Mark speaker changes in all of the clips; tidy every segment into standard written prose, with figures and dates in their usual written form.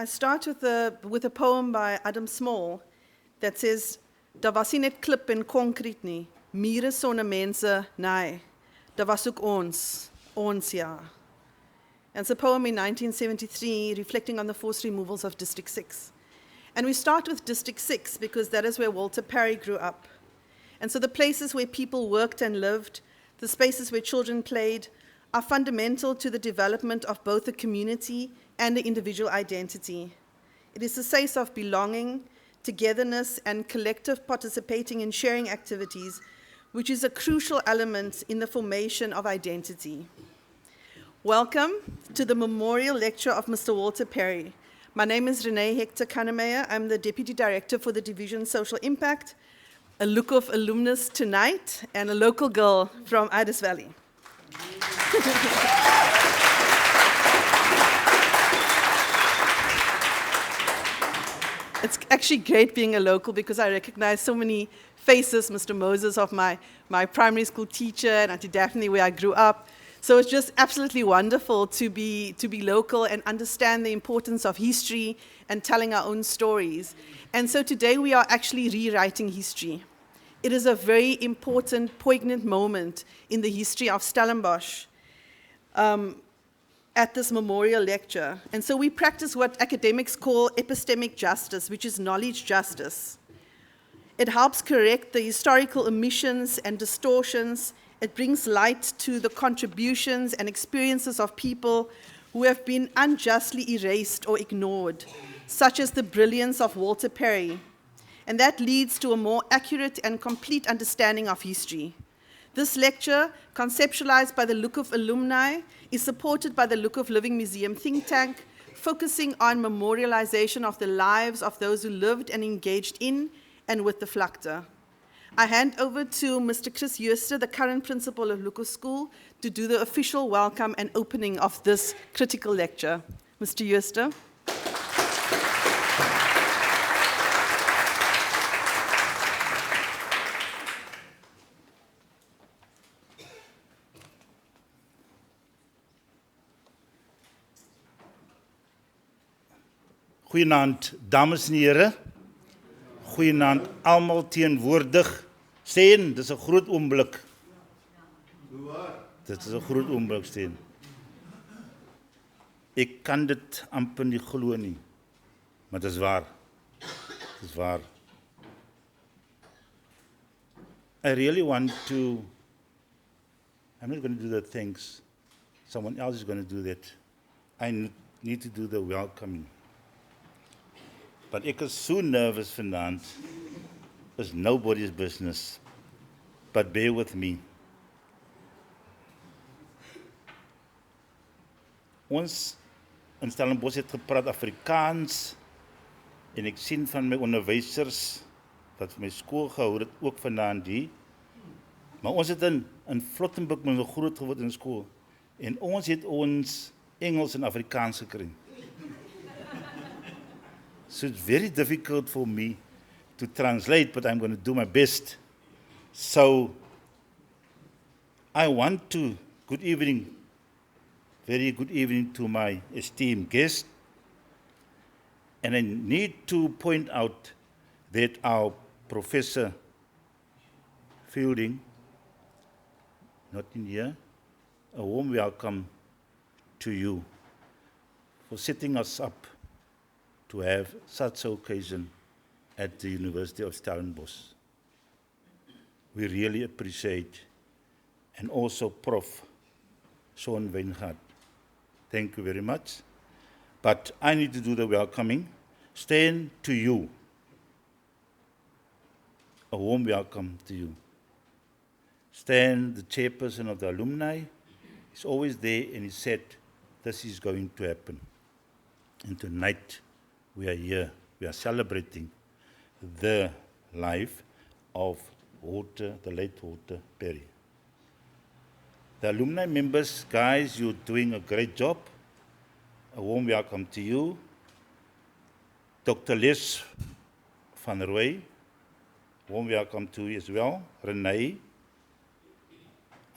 Speaker 1: I start with a poem by Adam Small that says, "Daar was nie net klip en konkreet nie, mure sonder mense, nee. Daar was ook ons ja." And it's a poem in 1973 reflecting on the forced removals of District 6. And we start with District 6 because that is where Walter Parry grew up. And so the places where people worked and lived, the spaces where children played, are fundamental to the development of both the community and the individual identity. It is a space of belonging, togetherness, and collective participating in sharing activities, which is a crucial element in the formation of identity. Welcome to the memorial lecture of Mr. Walter Parry. My name is Renee Hector Kannemeyer. I'm the Deputy Director for the Division Social Impact, a Lukhof alumnus tonight, and a local girl from Idris Valley. It's actually great being a local because I recognize so many faces, Mr. Moses of my primary school teacher, and Auntie Daphne where I grew up. So it's just absolutely wonderful to be local and understand the importance of history and telling our own stories. And so today we are actually rewriting history. It is a very important, poignant moment in the history of Stellenbosch at this memorial lecture. And so we practice what academics call epistemic justice, which is knowledge justice. It helps correct the historical omissions and distortions. It brings light to the contributions and experiences of people who have been unjustly erased or ignored, such as the brilliance of Walter Parry. And that leads to a more accurate and complete understanding of history. This lecture, conceptualized by the Lukhof alumni, is supported by the Lukhof Living Museum think tank, focusing on memorialization of the lives of those who lived and engaged in and with the vlakte. I hand over to Mr. Chris Jooste, the current principal of Lukhof School, to do the official welcome and opening of this critical lecture. Mr. Jooste.
Speaker 2: Goeienaand, dames en heren. Goeienaand, almal teenwoordig. Steen, dit is 'n groot oomblik. Dit is 'n groot oomblik, Steen. Ek kan dit amper nie glo nie, maar dit is waar. Dit is waar. I really want to, I'm not going to do the thanks. Someone else is going to do that. I need to do the welcoming. But ek is so nervous vanaand. It's nobody's business. But bear with me. Ons in Stellenbosch het gepraat Afrikaans en ek sien van my onderwysers wat vir my skool gehou het ook vanaand hier. Maar ons het in Vlottenburg met groot geword in skool en ons het ons Engels en Afrikaans gekry. So it's very difficult for me to translate, but I'm going to do my best. So, I want to, good evening, very good evening to my esteemed guest. And I need to point out that our Professor Fielding, not in here, a warm welcome to you for setting us up to have such an occasion at the University of Stellenbosch. We really appreciate, and also Prof. Sean Weingart. Thank you very much. But I need to do the welcoming. Stand to you. A warm welcome to you. Stan, the chairperson of the alumni, is always there and he said, this is going to happen. And tonight, we are here, we are celebrating the life of the late Walter Parry. The alumni members, guys, you're doing a great job. A warm welcome to you. Dr. Les van Rooy, warm welcome to you as well. Renee,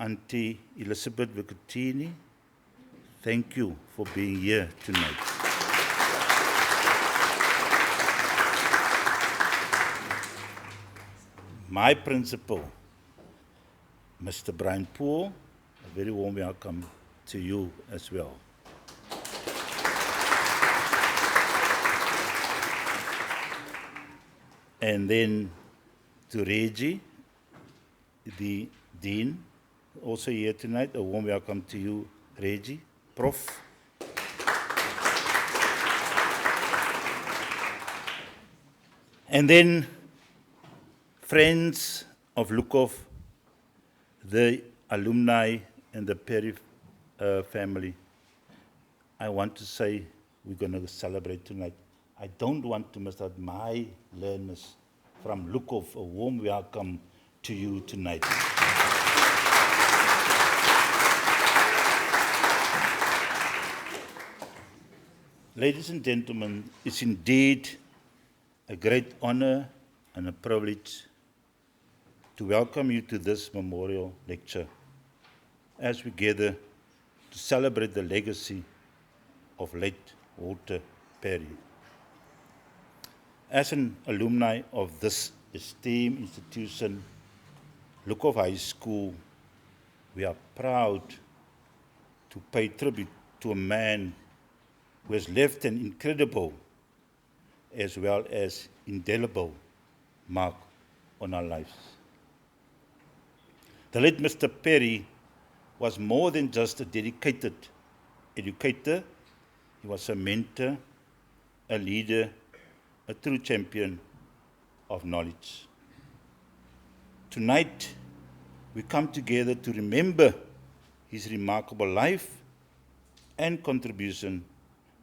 Speaker 2: Auntie Elizabeth Vicatini, thank you for being here tonight. my principal, Mr. Brian Poole. A very warm welcome to you as well. And then to Reggie, the Dean, also here tonight. A warm welcome to you, Reggie, Prof. And then friends of Lukov, the alumni and the Parry family. I want to say we're going to celebrate tonight. I don't want to miss out my learners from Lukov. A warm welcome to you tonight. Ladies and gentlemen, it's indeed a great honor and a privilege to welcome you to this memorial lecture as we gather to celebrate the legacy of late Walter Parry. As an alumni of this esteemed institution, Lukov High School, we are proud to pay tribute to a man who has left an incredible as well as indelible mark on our lives. The late Mr. Parry was more than just a dedicated educator. He was a mentor, a leader, a true champion of knowledge. Tonight, we come together to remember his remarkable life and contribution,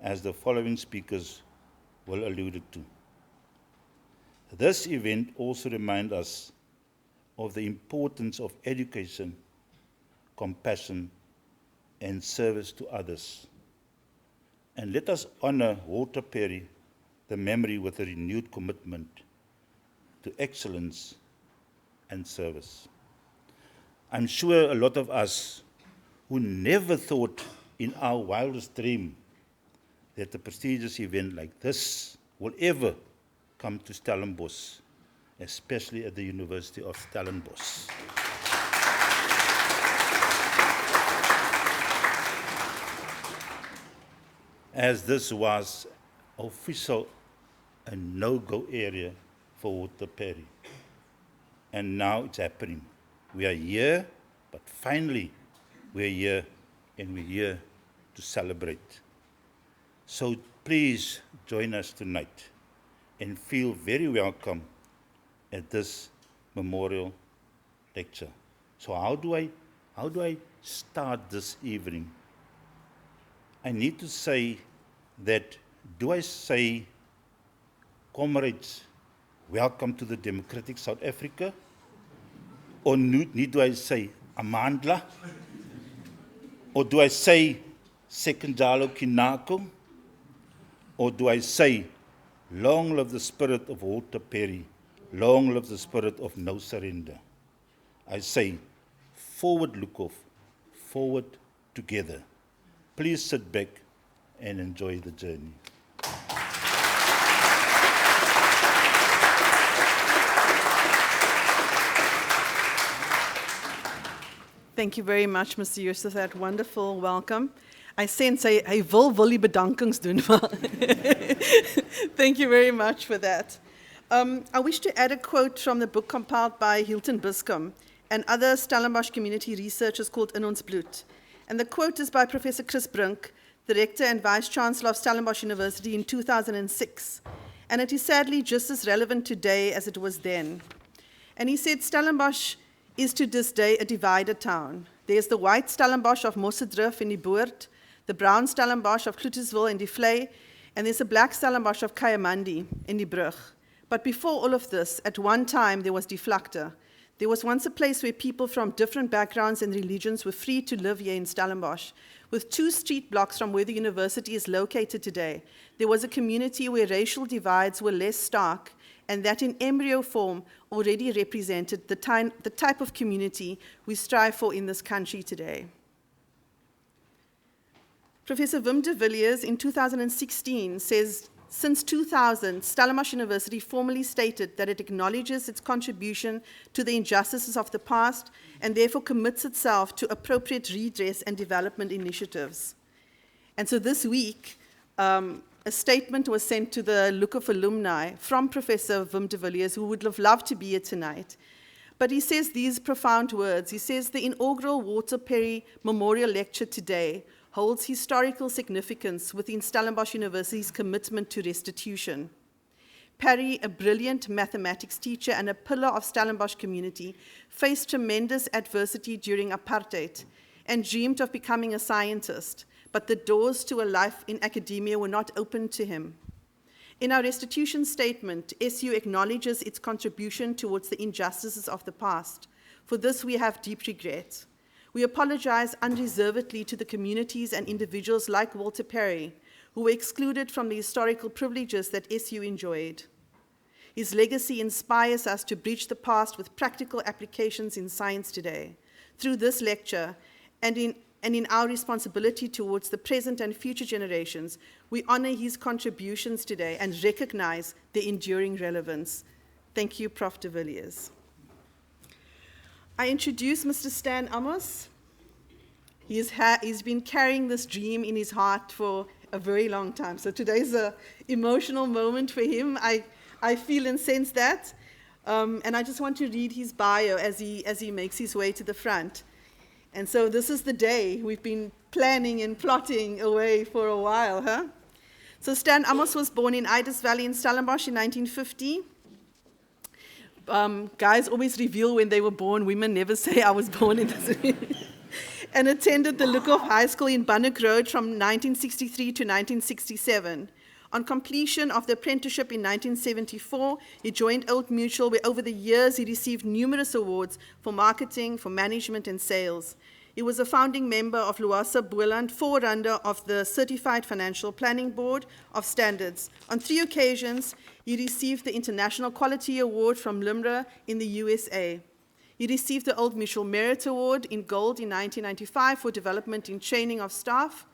Speaker 2: as the following speakers will allude to. This event also reminds us of the importance of education, compassion, and service to others. And let us honor Walter Parry, the memory, with a renewed commitment to excellence and service. I'm sure a lot of us who never thought in our wildest dream that a prestigious event like this will ever come to Stellenbosch, especially at the University of Stellenbosch. As this was official a no-go area for Walter Parry. And now it's happening. We are here, but finally we're here, and we're here to celebrate. So please join us tonight and feel very welcome at this memorial lecture. So how do I start this evening? I need to say that, do I say, comrades, welcome to the democratic South Africa? Or need I say, Amandla? Or do I say, Sekunjalo Kinako? Or do I say, long live the spirit of Walter Parry, long live the spirit of no surrender? I say, forward Lukov, forward together. Please sit back and enjoy the journey.
Speaker 1: Thank you very much, Mr. Yusuf, that wonderful welcome. I sense hy wil die bedankings doen. Thank you very much for that. I wish to add a quote from the book compiled by Hilton Biscombe and other Stellenbosch community researchers called In Ons Bloed. And the quote is by Professor Chris Brink, the Rector and Vice-Chancellor of Stellenbosch University in 2006. And it is sadly just as relevant today as it was then. And he said, Stellenbosch is to this day a divided town. There's the white Stellenbosch of Mossedrif in die Boord, the brown Stellenbosch of Cloetusville in die Vlei, and there's a black Stellenbosch of Kayamandi in die Brug. But before all of this, at one time there was die Vlakte. There was once a place where people from different backgrounds and religions were free to live here in Stellenbosch. With 2 street blocks from where the university is located today, there was a community where racial divides were less stark, and that in embryo form already represented the type of community we strive for in this country today. Professor Wim de Villiers in 2016 says Since 2000, Stellenbosch University formally stated that it acknowledges its contribution to the injustices of the past and therefore commits itself to appropriate redress and development initiatives. And so this week, a statement was sent to the Look of alumni from Professor Wim de Villiers, who would have loved to be here tonight. But he says these profound words. He says, the inaugural Walter Parry Memorial Lecture today holds historical significance within Stellenbosch University's commitment to restitution. Parry, a brilliant mathematics teacher and a pillar of Stellenbosch community, faced tremendous adversity during apartheid and dreamed of becoming a scientist, but the doors to a life in academia were not open to him. In our restitution statement, SU acknowledges its contribution towards the injustices of the past. For this, we have deep regret. We apologize unreservedly to the communities and individuals like Walter Parry, who were excluded from the historical privileges that SU enjoyed. His legacy inspires us to bridge the past with practical applications in science today. Through this lecture, and in our responsibility towards the present and future generations, we honor his contributions today and recognize their enduring relevance. Thank you, Prof. de Villiers. I introduce Mr. Stan Amos. He's been carrying this dream in his heart for a very long time. So today's an emotional moment for him. I feel and sense that. And I just want to read his bio as he makes his way to the front. And so this is the day. We've been planning and plotting away for a while, huh? So Stan Amos was born in Idus Valley in Stellenbosch in 1950. Guys always reveal when they were born. Women never say I was born in this. And attended the Lukhof High School in Bunnock Road from 1963 to 1967. On completion of the apprenticeship in 1974, he joined Old Mutual, where over the years he received numerous awards for marketing, for management, and sales. He was a founding member of Luasa Boeland, forerunner of the Certified Financial Planning Board of Standards. On 3 occasions, he received the International Quality Award from LIMRA in the USA. He received the Old Mutual Merit Award in Gold in 1995 for development in training of staff.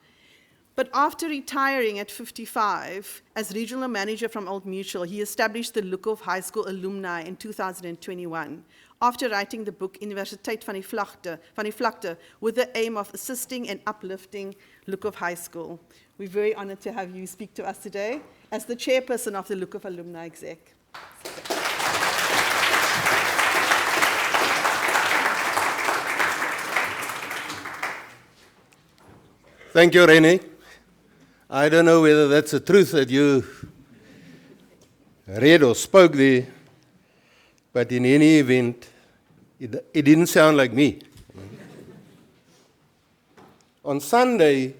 Speaker 1: But after retiring at 55 as regional manager from Old Mutual, he established the Lukhof High School Alumni in 2021, after writing the book Universiteit van die Vlakte, with the aim of assisting and uplifting Lukhof High School. We're very honored to have you speak to us today as the chairperson of the Lukhof Alumni Exec.
Speaker 3: Thank you, Renee. I don't know whether that's the truth that you read or spoke there, but in any event, it didn't sound like me. On Sunday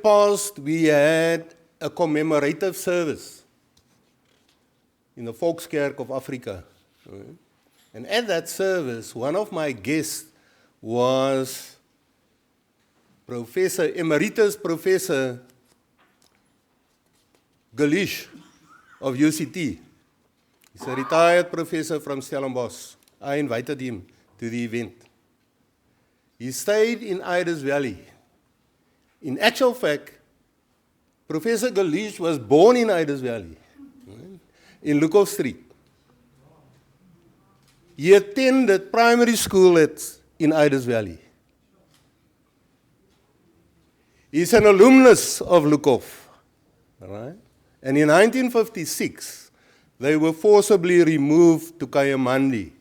Speaker 3: past, we had a commemorative service in the Volkskerk of Africa. And at that service, one of my guests was Emeritus Professor Galish of UCT. He's a retired professor from Stellenbosch. I invited him to the event. He stayed in Idus Valley. In actual fact, Professor Galish was born in Idus Valley, in Lukhof Street. He attended primary school in Idus Valley. He's an alumnus of Lukhof, right? And in 1956, they were forcibly removed to Kayamandi.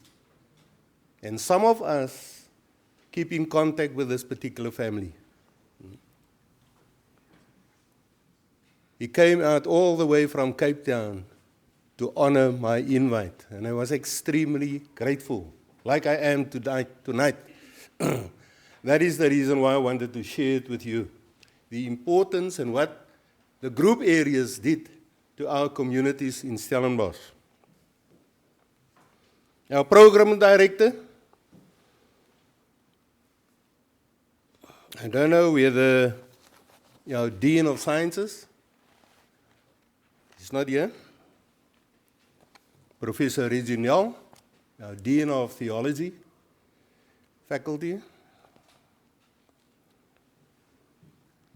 Speaker 3: And some of us keep in contact with this particular family. He came out all the way from Cape Town to honor my invite, and I was extremely grateful, like I am tonight. That is the reason why I wanted to share it with you. The importance and what the group areas did to our communities in Stellenbosch. Our program director, I don't know whether our Dean of Sciences, he's not here, Professor Reginald, our Dean of Theology faculty,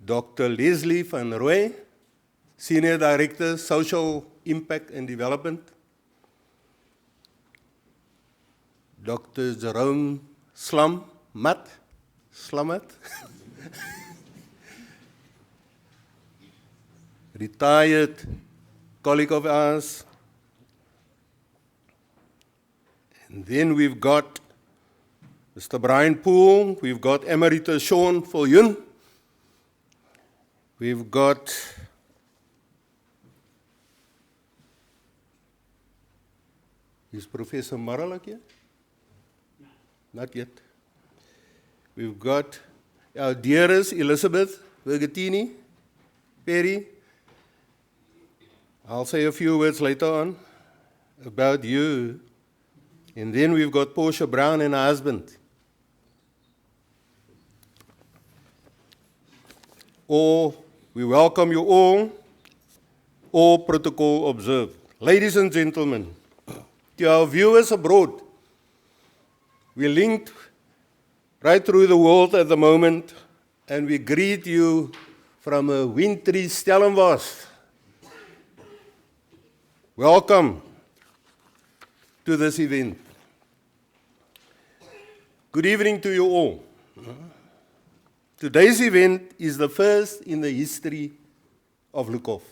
Speaker 3: Dr. Leslie van Roy, Senior Director, Social Impact and Development, Dr. Jerome Slamat, retired colleague of ours. And then we've got Mr. Brian Poole, we've got Emeritus Sean Foyun, we've got is Professor Maralak here? Not yet. We've got our dearest Elizabeth Vergatini, Parry. I'll say a few words later on about you. And then we've got Portia Brown and her husband. We welcome you all protocol observed. Ladies and gentlemen, to our viewers abroad, we're linked right through the world at the moment, and we greet you from a wintry Stellenbosch. Welcome to this event. Good evening to you all. Today's event is the first in the history of Lukov.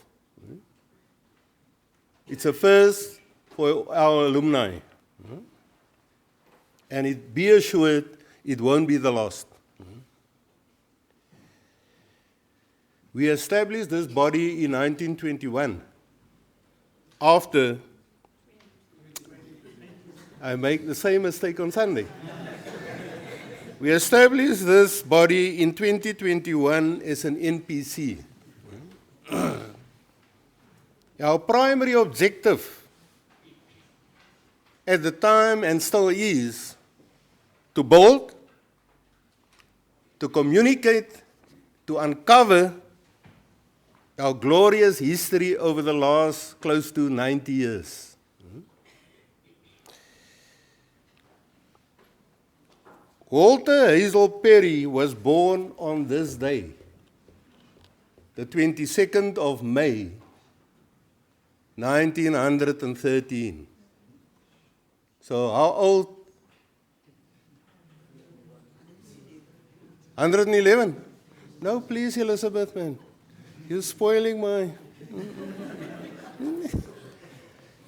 Speaker 3: It's a first for our alumni. And be assured, it won't be the last. We established this body in 1921 after I make the same mistake on Sunday. We established this body in 2021 as an NPC. Our primary objective at the time and still is to build, to communicate, to uncover our glorious history over the last close to 90 years. Walter Hazel Parry was born on this day, the 22nd of May, 1913. So how old? 111? No, please, Elizabeth, man. You're spoiling my...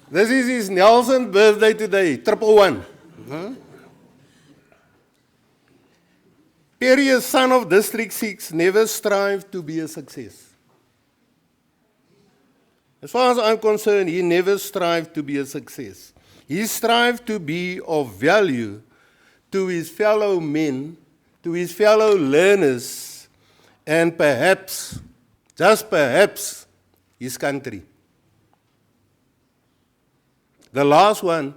Speaker 3: This is his Nelson's birthday today, 111. Parry, a son of District 6, never strived to be a success. As far as I'm concerned, he never strived to be a success. He strived to be of value to his fellow men, to his fellow learners, and perhaps, just perhaps, his country. The last one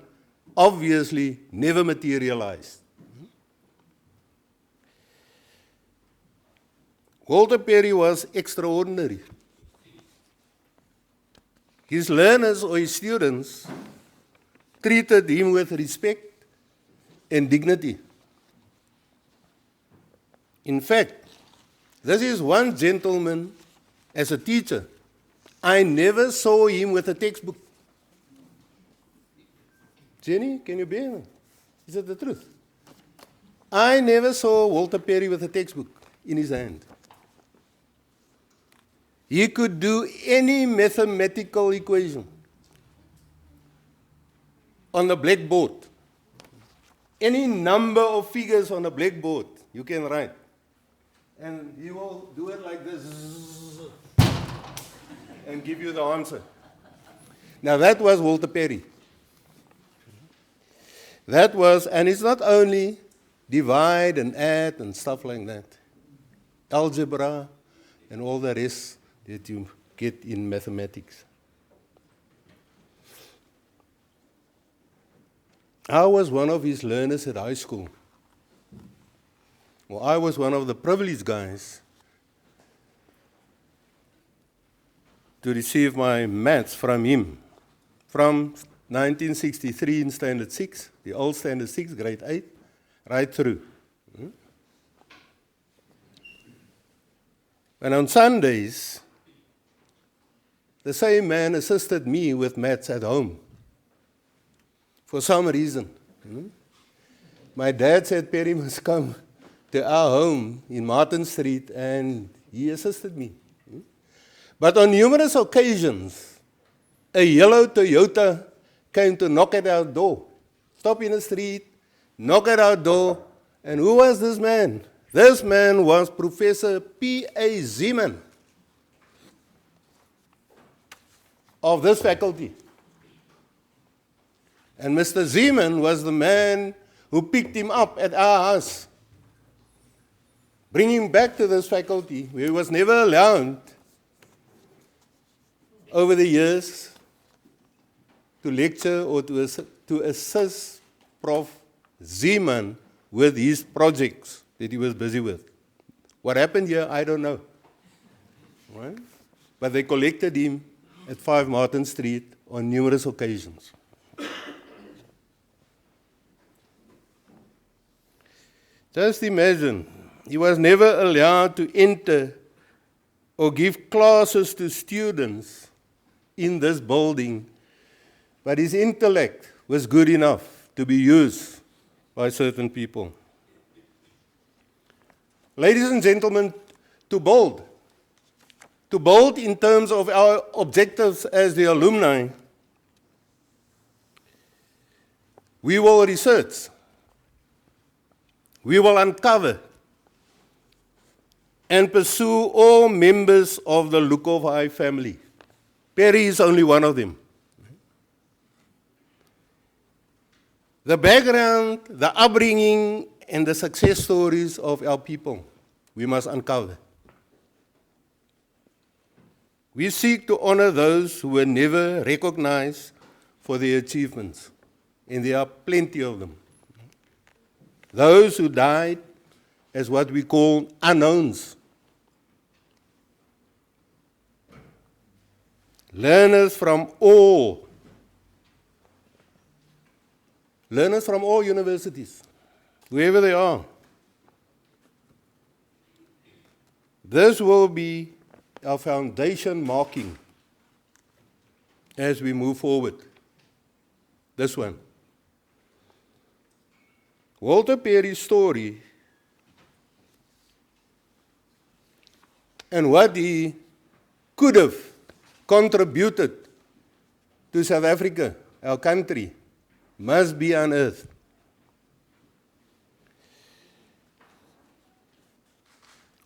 Speaker 3: obviously never materialized. Walter Parry was extraordinary. His learners or his students treated him with respect and dignity. In fact, this is one gentleman, as a teacher, I never saw him with a textbook. Jenny, can you bear me? Is that the truth? I never saw Walter Parry with a textbook in his hand. He could do any mathematical equation on the blackboard. Any number of figures on the blackboard you can write. And he will do it like this and give you the answer. Now that was Walter Parry. That was, and it's not only divide and add and stuff like that. Algebra and all the rest that you get in mathematics. I was one of his learners at high school. Well, I was one of the privileged guys to receive my maths from him from 1963 in Standard 6, the old Standard 6, grade 8, right through. And on Sundays, the same man assisted me with maths at home. For some reason. My dad said, Parry must come to our home in Martin Street, and he assisted me. But on numerous occasions, a yellow Toyota came to knock at our door. Stop in the street, knock at our door, and who was this man? This man was Professor P.A. Zeeman of this faculty. And Mr. Zeeman was the man who picked him up at our house, bringing him back to this faculty, where he was never allowed over the years to lecture or to assist Prof. Zeeman with his projects that he was busy with. What happened here, I don't know. Right? But they collected him at 5 Martin Street on numerous occasions. Just imagine, he was never allowed to enter or give classes to students in this building, but his intellect was good enough to be used by certain people. Ladies and gentlemen, to build in terms of our objectives as the alumni, we will research, we will uncover, and pursue all members of the Lukovai family. Parry is only one of them. The background, the upbringing, and the success stories of our people, we must uncover. We seek to honor those who were never recognized for their achievements, and there are plenty of them. Those who died as what we call unknowns. Learners from all universities, wherever they are. This will be our foundation marking as we move forward. This one. Walter Parry's story and what he could have contributed to South Africa, our country, must be unearthed.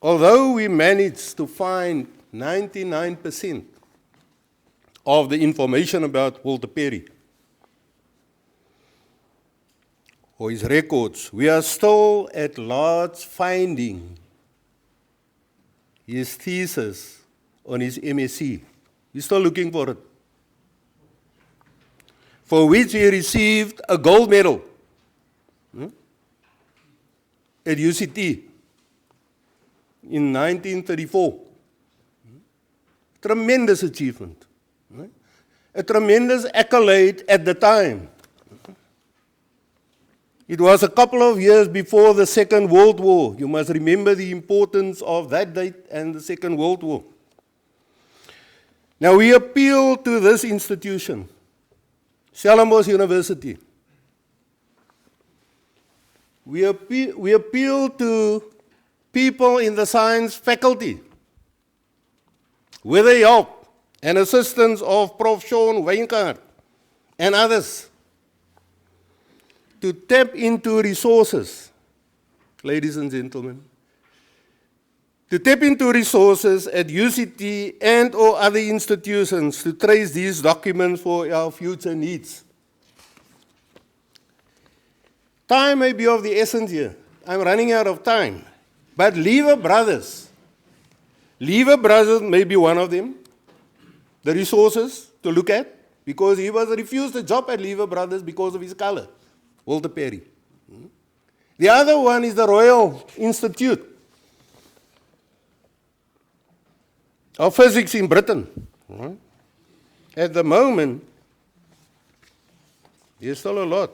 Speaker 3: Although we managed to find 99% of the information about Walter Parry or his records, we are still at large finding his thesis on his MSc. We're still looking for it, for which he received a gold medal at UCT in 1934. Tremendous achievement. A tremendous accolade at the time. It was a couple of years before the Second World War. You must remember the importance of that date and the Second World War. Now we appeal to this institution, Stellenbosch University. We appeal to people in the science faculty with the help and assistance of Prof. Sean Weinkart and others to tap into resources, ladies and gentlemen, to tap into resources at UCT and or other institutions to trace these documents for our future needs. Time may be of the essence here. I'm running out of time. But Lever Brothers may be one of them, the resources to look at, because he was refused a job at Lever Brothers because of his color, Walter Parry. The other one is the Royal Institute of Physics in Britain. At the moment, there's still a lot.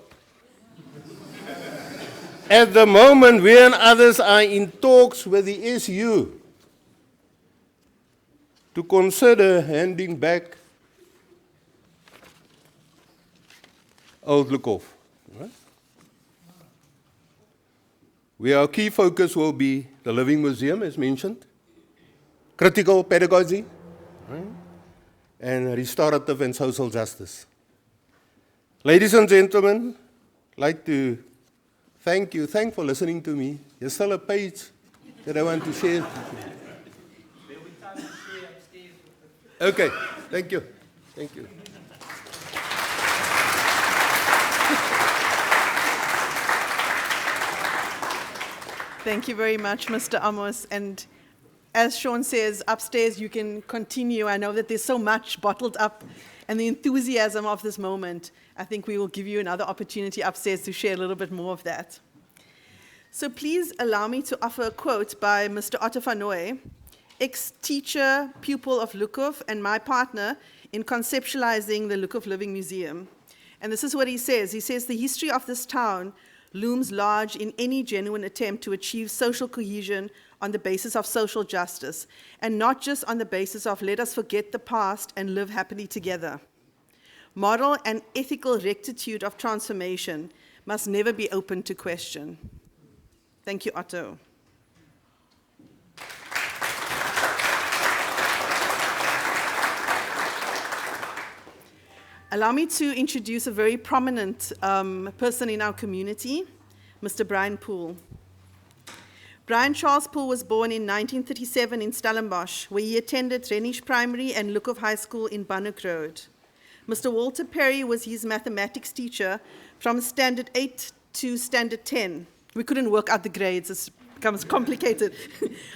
Speaker 3: At the moment, we and others are in talks with the SU to consider handing back Old Lukhof. Right? Where our key focus will be the Living Museum, as mentioned, critical pedagogy, right? And restorative and social justice. Ladies and gentlemen, I'd like to thank you. Thank for listening to me. There's still a page that I want to share. Okay, thank you. Thank you.
Speaker 1: Thank you very much, Mr. Amos. And as Sean says, upstairs you can continue. I know that there's so much bottled up and the enthusiasm of this moment. I think we will give you another opportunity upstairs to share a little bit more of that. So please allow me to offer a quote by Mr. Otto van Nooy, ex-teacher, pupil of Lukhof, and my partner in conceptualizing the Lukhof Living Museum. And this is what he says. He says, "The history of this town looms large in any genuine attempt to achieve social cohesion on the basis of social justice, and not just on the basis of let us forget the past and live happily together. Moral and ethical rectitude of transformation must never be open to question." Thank you, Otto. Allow me to introduce a very prominent person in our community, Mr. Brian Poole. Brian Charles Poole was born in 1937 in Stellenbosch, where he attended Renish Primary and Lukhof High School in Bunnock Road. Mr. Walter Parry was his mathematics teacher from Standard 8 to Standard 10. We couldn't work out the grades, it becomes complicated.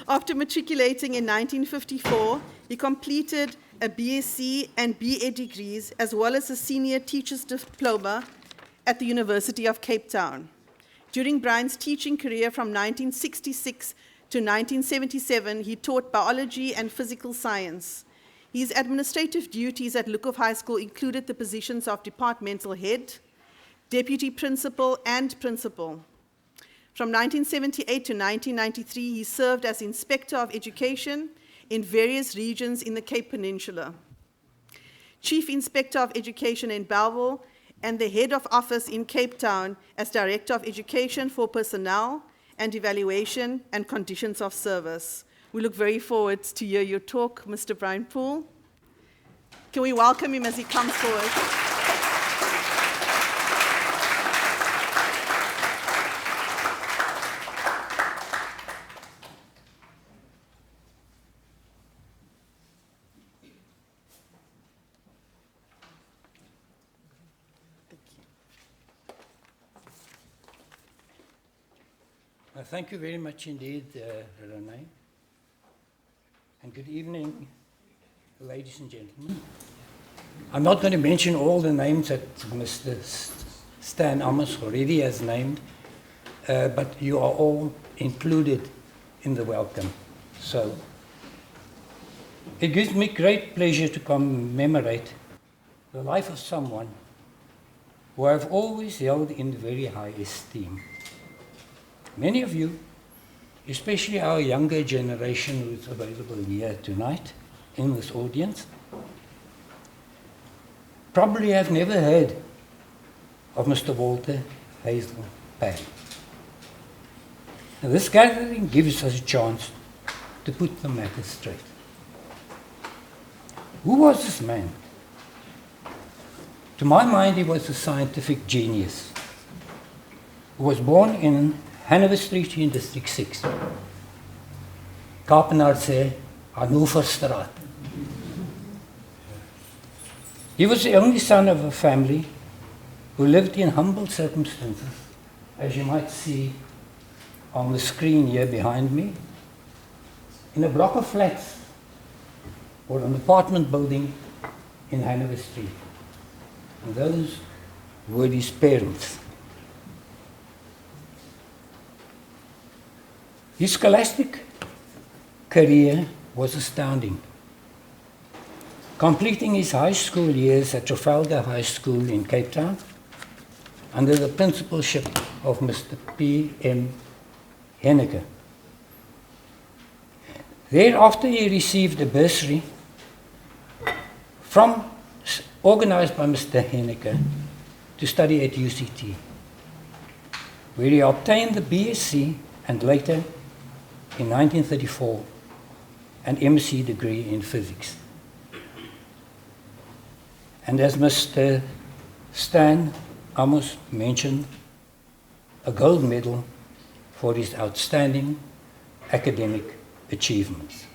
Speaker 1: After matriculating in 1954, he completed a BSc and BA degrees, as well as a senior teacher's diploma at the University of Cape Town. During Brian's teaching career from 1966 to 1977, he taught biology and physical science. His administrative duties at Lukhof High School included the positions of departmental head, deputy principal, and principal. From 1978 to 1993, he served as Inspector of Education in various regions in the Cape Peninsula, Chief Inspector of Education in Bellville, and the Head of Office in Cape Town as Director of Education for Personnel and Evaluation and Conditions of Service. We look very forward to hear your talk, Mr. Brian Poole. Can we welcome him as he comes forward?
Speaker 4: Thank you very much indeed, Renee. And good evening, ladies and gentlemen. I'm not going to mention all the names that Mr. Stan Amos already has named, but you are all included in the welcome. So it gives me great pleasure to commemorate the life of someone who I've always held in very high esteem. Many of you, especially our younger generation who's available here tonight in this audience, probably have never heard of Mr. Walter Hazel Parry. And this gathering gives us a chance to put the matter straight. Who was this man? To my mind, he was a scientific genius who was born in Hanover Street in District 6. Kaapenaar sê, Hannoverstraat. He was the only son of a family who lived in humble circumstances, as you might see on the screen here behind me, in a block of flats or an apartment building in Hanover Street. And those were his parents. His scholastic career was astounding. Completing his high school years at Trafalgar High School in Cape Town under the principalship of Mr. P.M. Henneke. Thereafter he received a bursary organized by Mr. Henneke to study at UCT, where he obtained the BSc and later, in 1934, an MSc degree in physics. And as Mr. Stan Amos mentioned, a gold medal for his outstanding academic achievements.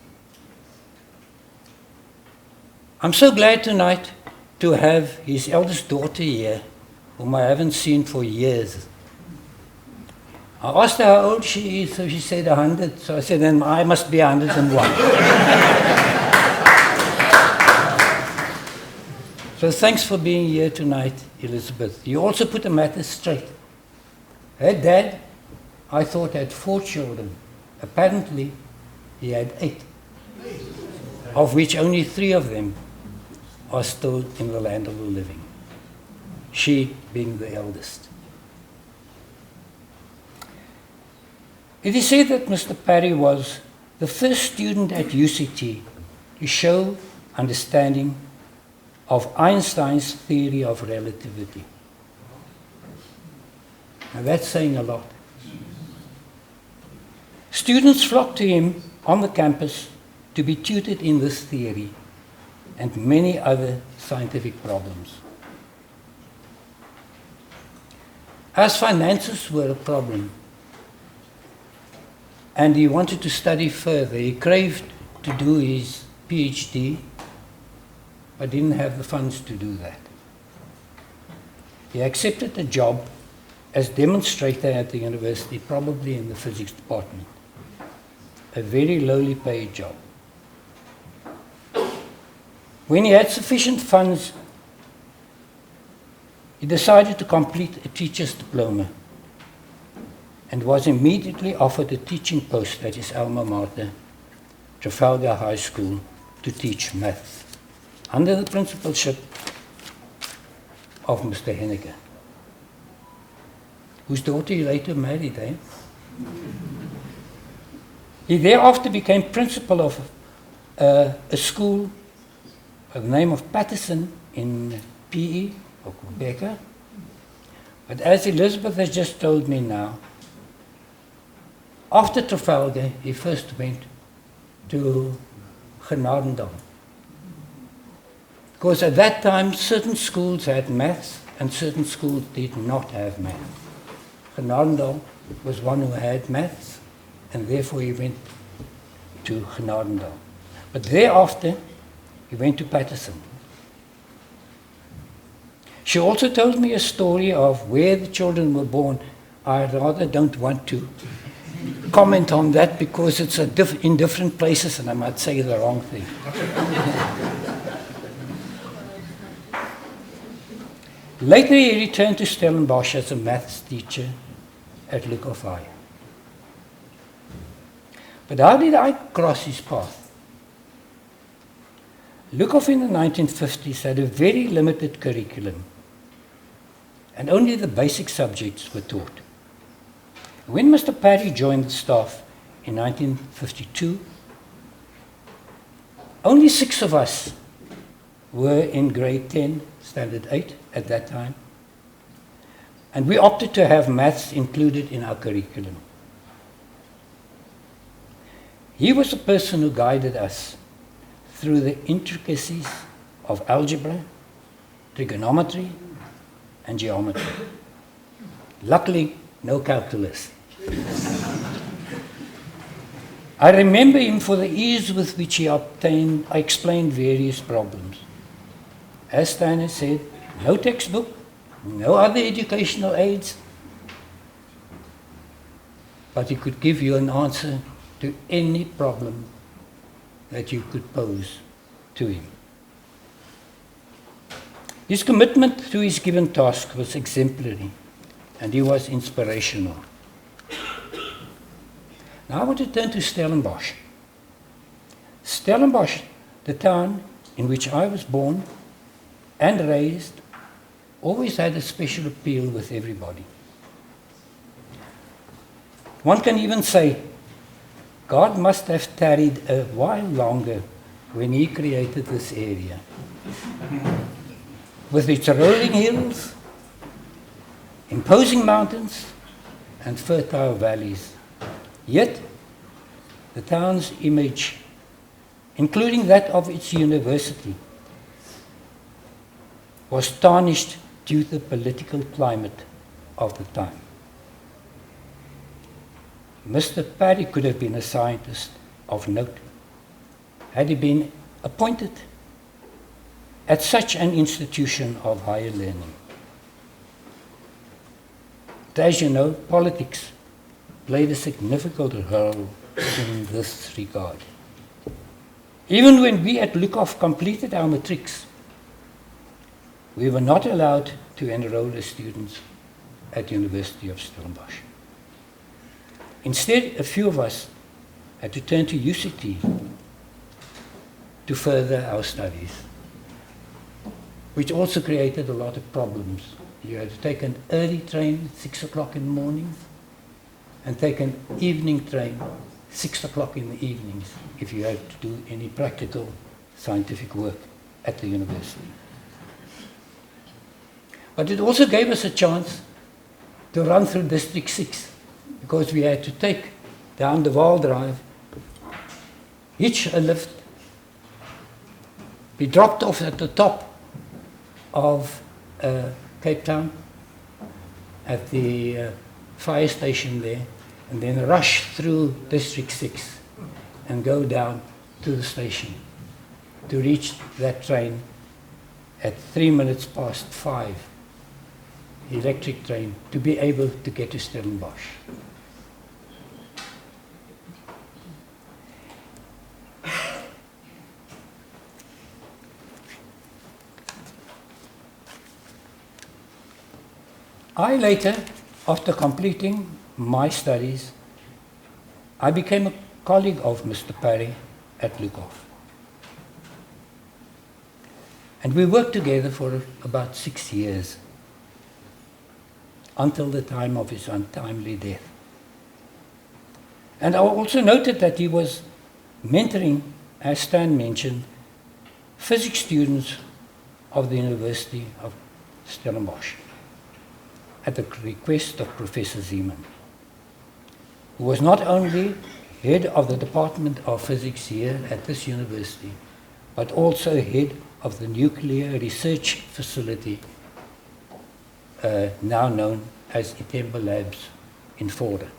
Speaker 4: I'm so glad tonight to have his eldest daughter here, whom I haven't seen for years. I asked her how old she is, so she said 100. So I said, then I must be 101. So thanks for being here tonight, Elizabeth. You also put the matter straight. Her dad, I thought, had 4 children. Apparently, he had 8, of which only 3 of them are still in the land of the living, she being the eldest. It is said that Mr. Parry was the first student at UCT to show understanding of Einstein's theory of relativity. Now that's saying a lot. Students flocked to him on the campus to be tutored in this theory and many other scientific problems. As finances were a problem, and he wanted to study further, he craved to do his PhD, but didn't have the funds to do that. He accepted a job as demonstrator at the university, probably in the physics department. A very lowly paid job. When he had sufficient funds, he decided to complete a teacher's diploma and was immediately offered a teaching post at his alma mater, Trafalgar High School, to teach maths, under the principalship of Mr. Henneke, whose daughter he later married. He thereafter became principal of a school by the name of Patterson in PE, or Quebec. But as Elizabeth has just told me now, after Trafalgar, he first went to Genadendal. Because at that time, certain schools had maths and certain schools did not have maths. Genadendal was one who had maths, and therefore he went to Genadendal. But thereafter, he went to Patterson. She also told me a story of where the children were born. I rather don't want to comment on that because it's in different places and I might say the wrong thing. Later he returned to Stellenbosch as a maths teacher at Lukhof. But how did I cross his path? Lukhof in the 1950s had a very limited curriculum, and only the basic subjects were taught. When Mr. Parry joined the staff in 1952, only 6 of us were in grade 10, standard 8 at that time, and we opted to have maths included in our curriculum. He was the person who guided us through the intricacies of algebra, trigonometry, and geometry. Luckily, no calculus. I remember him for the ease with which he explained various problems. As Steiner said, no textbook, no other educational aids, but he could give you an answer to any problem that you could pose to him. His commitment to his given task was exemplary, and he was inspirational. Now I want to turn to Stellenbosch. Stellenbosch, the town in which I was born and raised, always had a special appeal with everybody. One can even say God must have tarried a while longer when he created this area. With its rolling hills, imposing mountains, and fertile valleys. Yet, the town's image, including that of its university, was tarnished due to the political climate of the time. Mr. Parry could have been a scientist of note had he been appointed at such an institution of higher learning. But as you know, politics played a significant role in this regard. Even when we at Lukhof completed our matrics, we were not allowed to enroll as students at the University of Stellenbosch. Instead, a few of us had to turn to UCT to further our studies, which also created a lot of problems. You had to take an early train at 6 o'clock in the mornings and take an evening train 6 o'clock in the evenings if you had to do any practical scientific work at the university. But it also gave us a chance to run through District 6 because we had to take down the Vaal Drive, hitch a lift, be dropped off at the top of Cape Town at the fire station there, and then rush through District 6 and go down to the station to reach that train at 5 minutes, electric train, to be able to get to Stellenbosch. I later, after completing my studies, I became a colleague of Mr. Parry at Lukhof. And we worked together for about 6 years, until the time of his untimely death. And I also noted that he was mentoring, as Stan mentioned, physics students of the University of Stellenbosch, at the request of Professor Zeeman, who was not only head of the Department of Physics here at this university, but also head of the Nuclear Research Facility, now known as Itemba Labs in Vorder.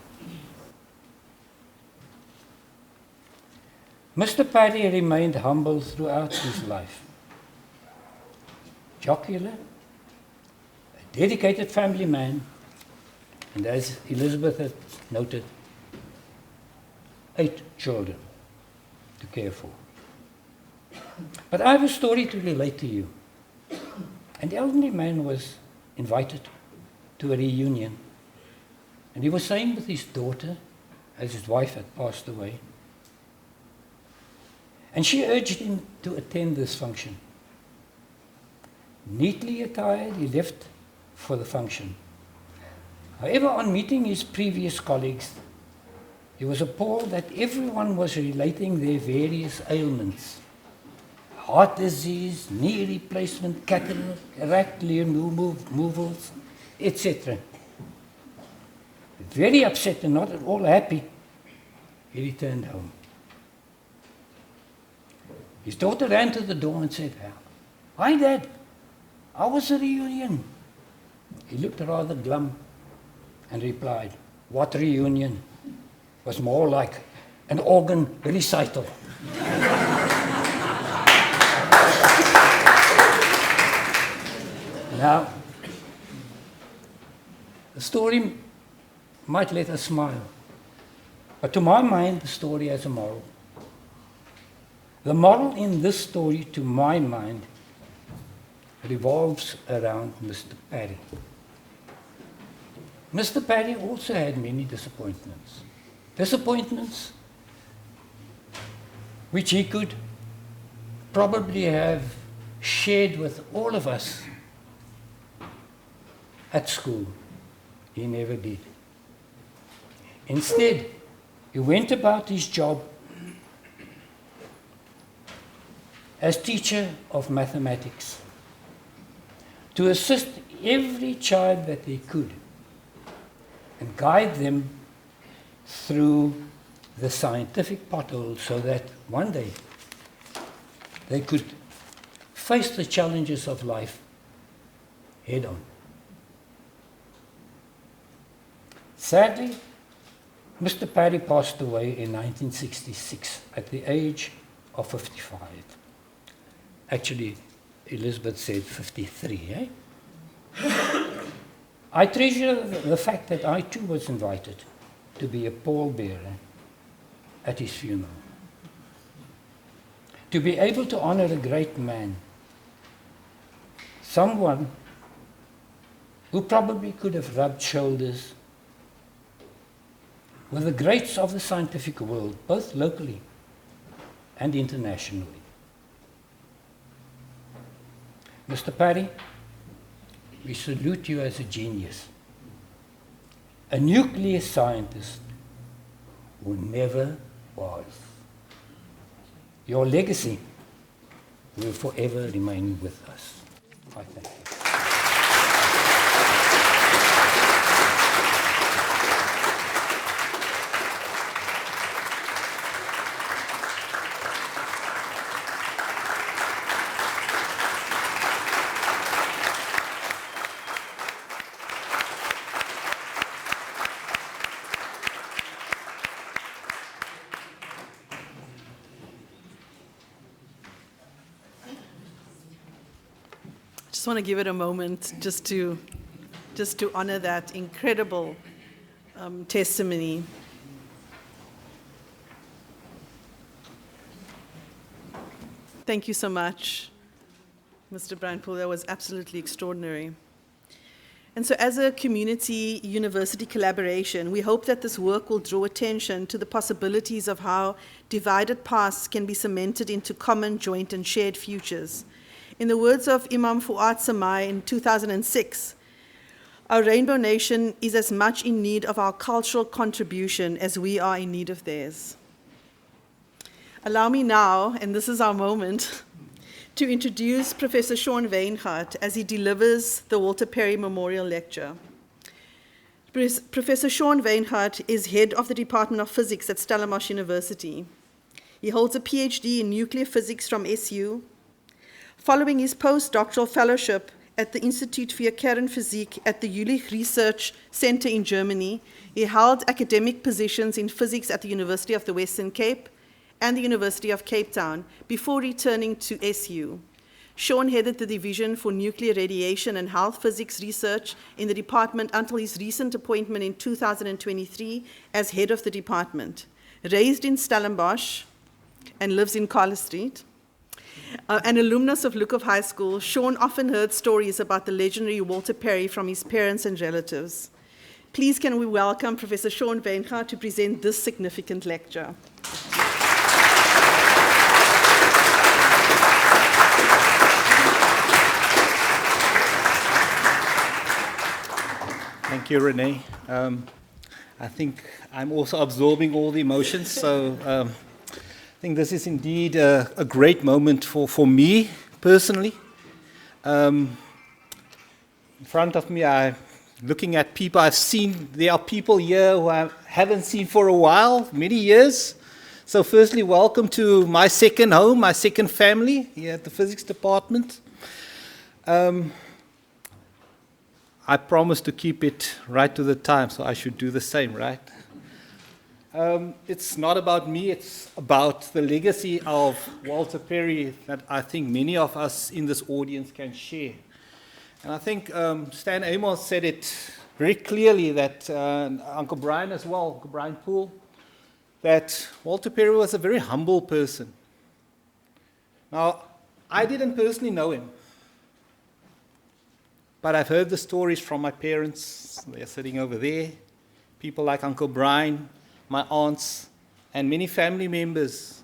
Speaker 4: Mr. Parry remained humble throughout his life. Jocular, a dedicated family man, and as Elizabeth had noted, 8 children to care for. But I have a story to relate to you. An elderly man was invited to a reunion, and he was staying with his daughter, as his wife had passed away. And she urged him to attend this function. Neatly attired, he left for the function. However, on meeting his previous colleagues, he was appalled that everyone was relating their various ailments: heart disease, knee replacement, cataract removals, etc. Very upset and not at all happy, he returned home. His daughter ran to the door and said, "Hi, Dad, how was the reunion?" He looked rather glum and replied, "What reunion? It was more like an organ recital." Now, the story might let us smile, but to my mind, the story has a moral. The moral in this story, to my mind, revolves around Mr. Parry. Mr. Parry also had many disappointments. Disappointments which he could probably have shared with all of us at school. He never did. Instead, he went about his job as teacher of mathematics to assist every child that they could and guide them through the scientific pothole so that one day they could face the challenges of life head on. Sadly, Mr. Parry passed away in 1966 at the age of 55. Actually, Elizabeth said 53, I treasure the fact that I too was invited to be a pallbearer at his funeral. To be able to honor a great man, someone who probably could have rubbed shoulders with the greats of the scientific world, both locally and internationally. Mr. Parry, we salute you as a genius, a nuclear scientist who never was. Your legacy will forever remain with us. I thank you.
Speaker 1: Just want to give it a moment just to honor that incredible testimony. Thank you so much, Mr. Brandpool. That was absolutely extraordinary. And so as a community-university collaboration, we hope that this work will draw attention to the possibilities of how divided pasts can be cemented into common, joint, and shared futures. In the words of Imam Fuad Samai in 2006, our Rainbow Nation is as much in need of our cultural contribution as we are in need of theirs. Allow me now, and this is our moment, to introduce Professor Sean Weinhardt as he delivers the Walter Parry Memorial Lecture. Professor Sean Weinhardt is head of the Department of Physics at Stellenbosch University. He holds a PhD in nuclear physics from SU. Following his postdoctoral fellowship at the Institut für Kernphysik at the Jülich Research Center in Germany, he held academic positions in physics at the University of the Western Cape and the University of Cape Town before returning to SU. Sean headed the Division for Nuclear Radiation and Health Physics Research in the department until his recent appointment in 2023 as head of the department. Raised in Stellenbosch and lives in Carler Street, an alumnus of Lukov High School, Sean often heard stories about the legendary Walter Parry from his parents and relatives. Please can we welcome Professor Sean Weinhardt to present this significant lecture.
Speaker 5: Thank you, Renee. I think I'm also absorbing all the emotions, so I think this is indeed a great moment for me personally. In front of me, I'm looking at people I've seen. There are people here who I haven't seen for a while, many years. So firstly, welcome to my second home, my second family here at the physics department. I promised to keep it right to the time, so I should do the same, right? It's not about me, it's about the legacy of Walter Parry that I think many of us in this audience can share. And I think Stan Amos said it very clearly, that Uncle Brian as well, Uncle Brian Poole, that Walter Parry was a very humble person. Now, I didn't personally know him, but I've heard the stories from my parents. They're sitting over there. People like Uncle Brian, my aunts, and many family members.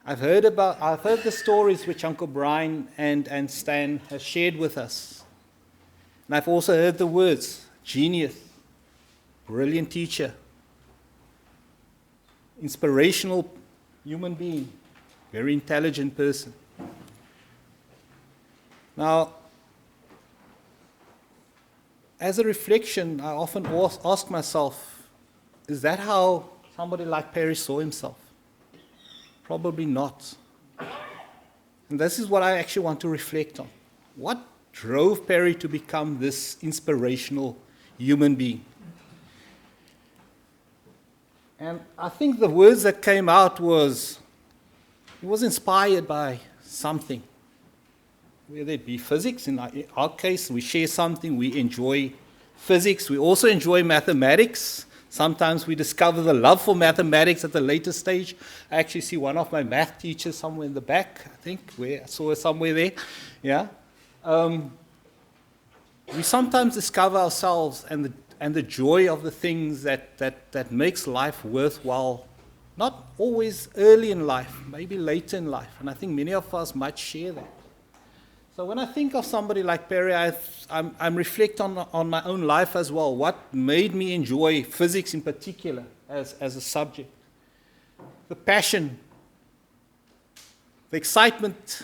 Speaker 5: I've heard the stories which Uncle Brian and Stan have shared with us. And I've also heard the words, genius, brilliant teacher, inspirational human being. very intelligent person. Now, as a reflection, I often ask myself, is that how somebody like Parry saw himself? Probably not. And this is what I actually want to reflect on. What drove Parry to become this inspirational human being? And I think the words that came out was, he was inspired by something. Whether it be physics, in our case, we share something, we enjoy physics, we also enjoy mathematics. Sometimes we discover the love for mathematics at the later stage. I actually see one of my math teachers somewhere in the back, I think, where I saw her somewhere there. Yeah. We sometimes discover ourselves and the joy of the things that makes life worthwhile, not always early in life, maybe later in life. And I think many of us might share that. So when I think of somebody like Parry, I'm reflecting on my own life as well. What made me enjoy physics in particular as a subject? The passion, the excitement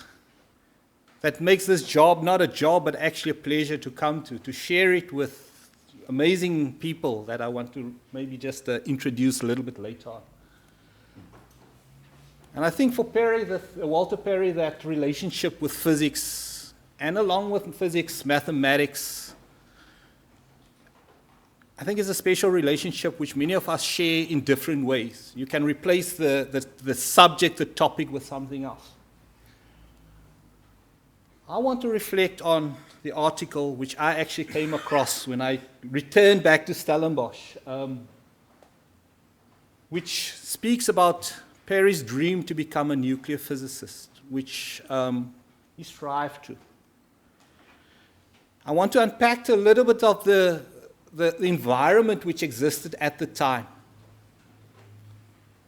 Speaker 5: that makes this job not a job, but actually a pleasure to come to share it with amazing people that I want to maybe just introduce a little bit later on. And I think for Parry, Walter Parry, that relationship with physics, and along with physics, mathematics, I think is a special relationship which many of us share in different ways. You can replace the subject, the topic, with something else. I want to reflect on the article which I actually came across when I returned back to Stellenbosch, which speaks about Parry's dream to become a nuclear physicist, which he strived to. I want to unpack a little bit of the environment which existed at the time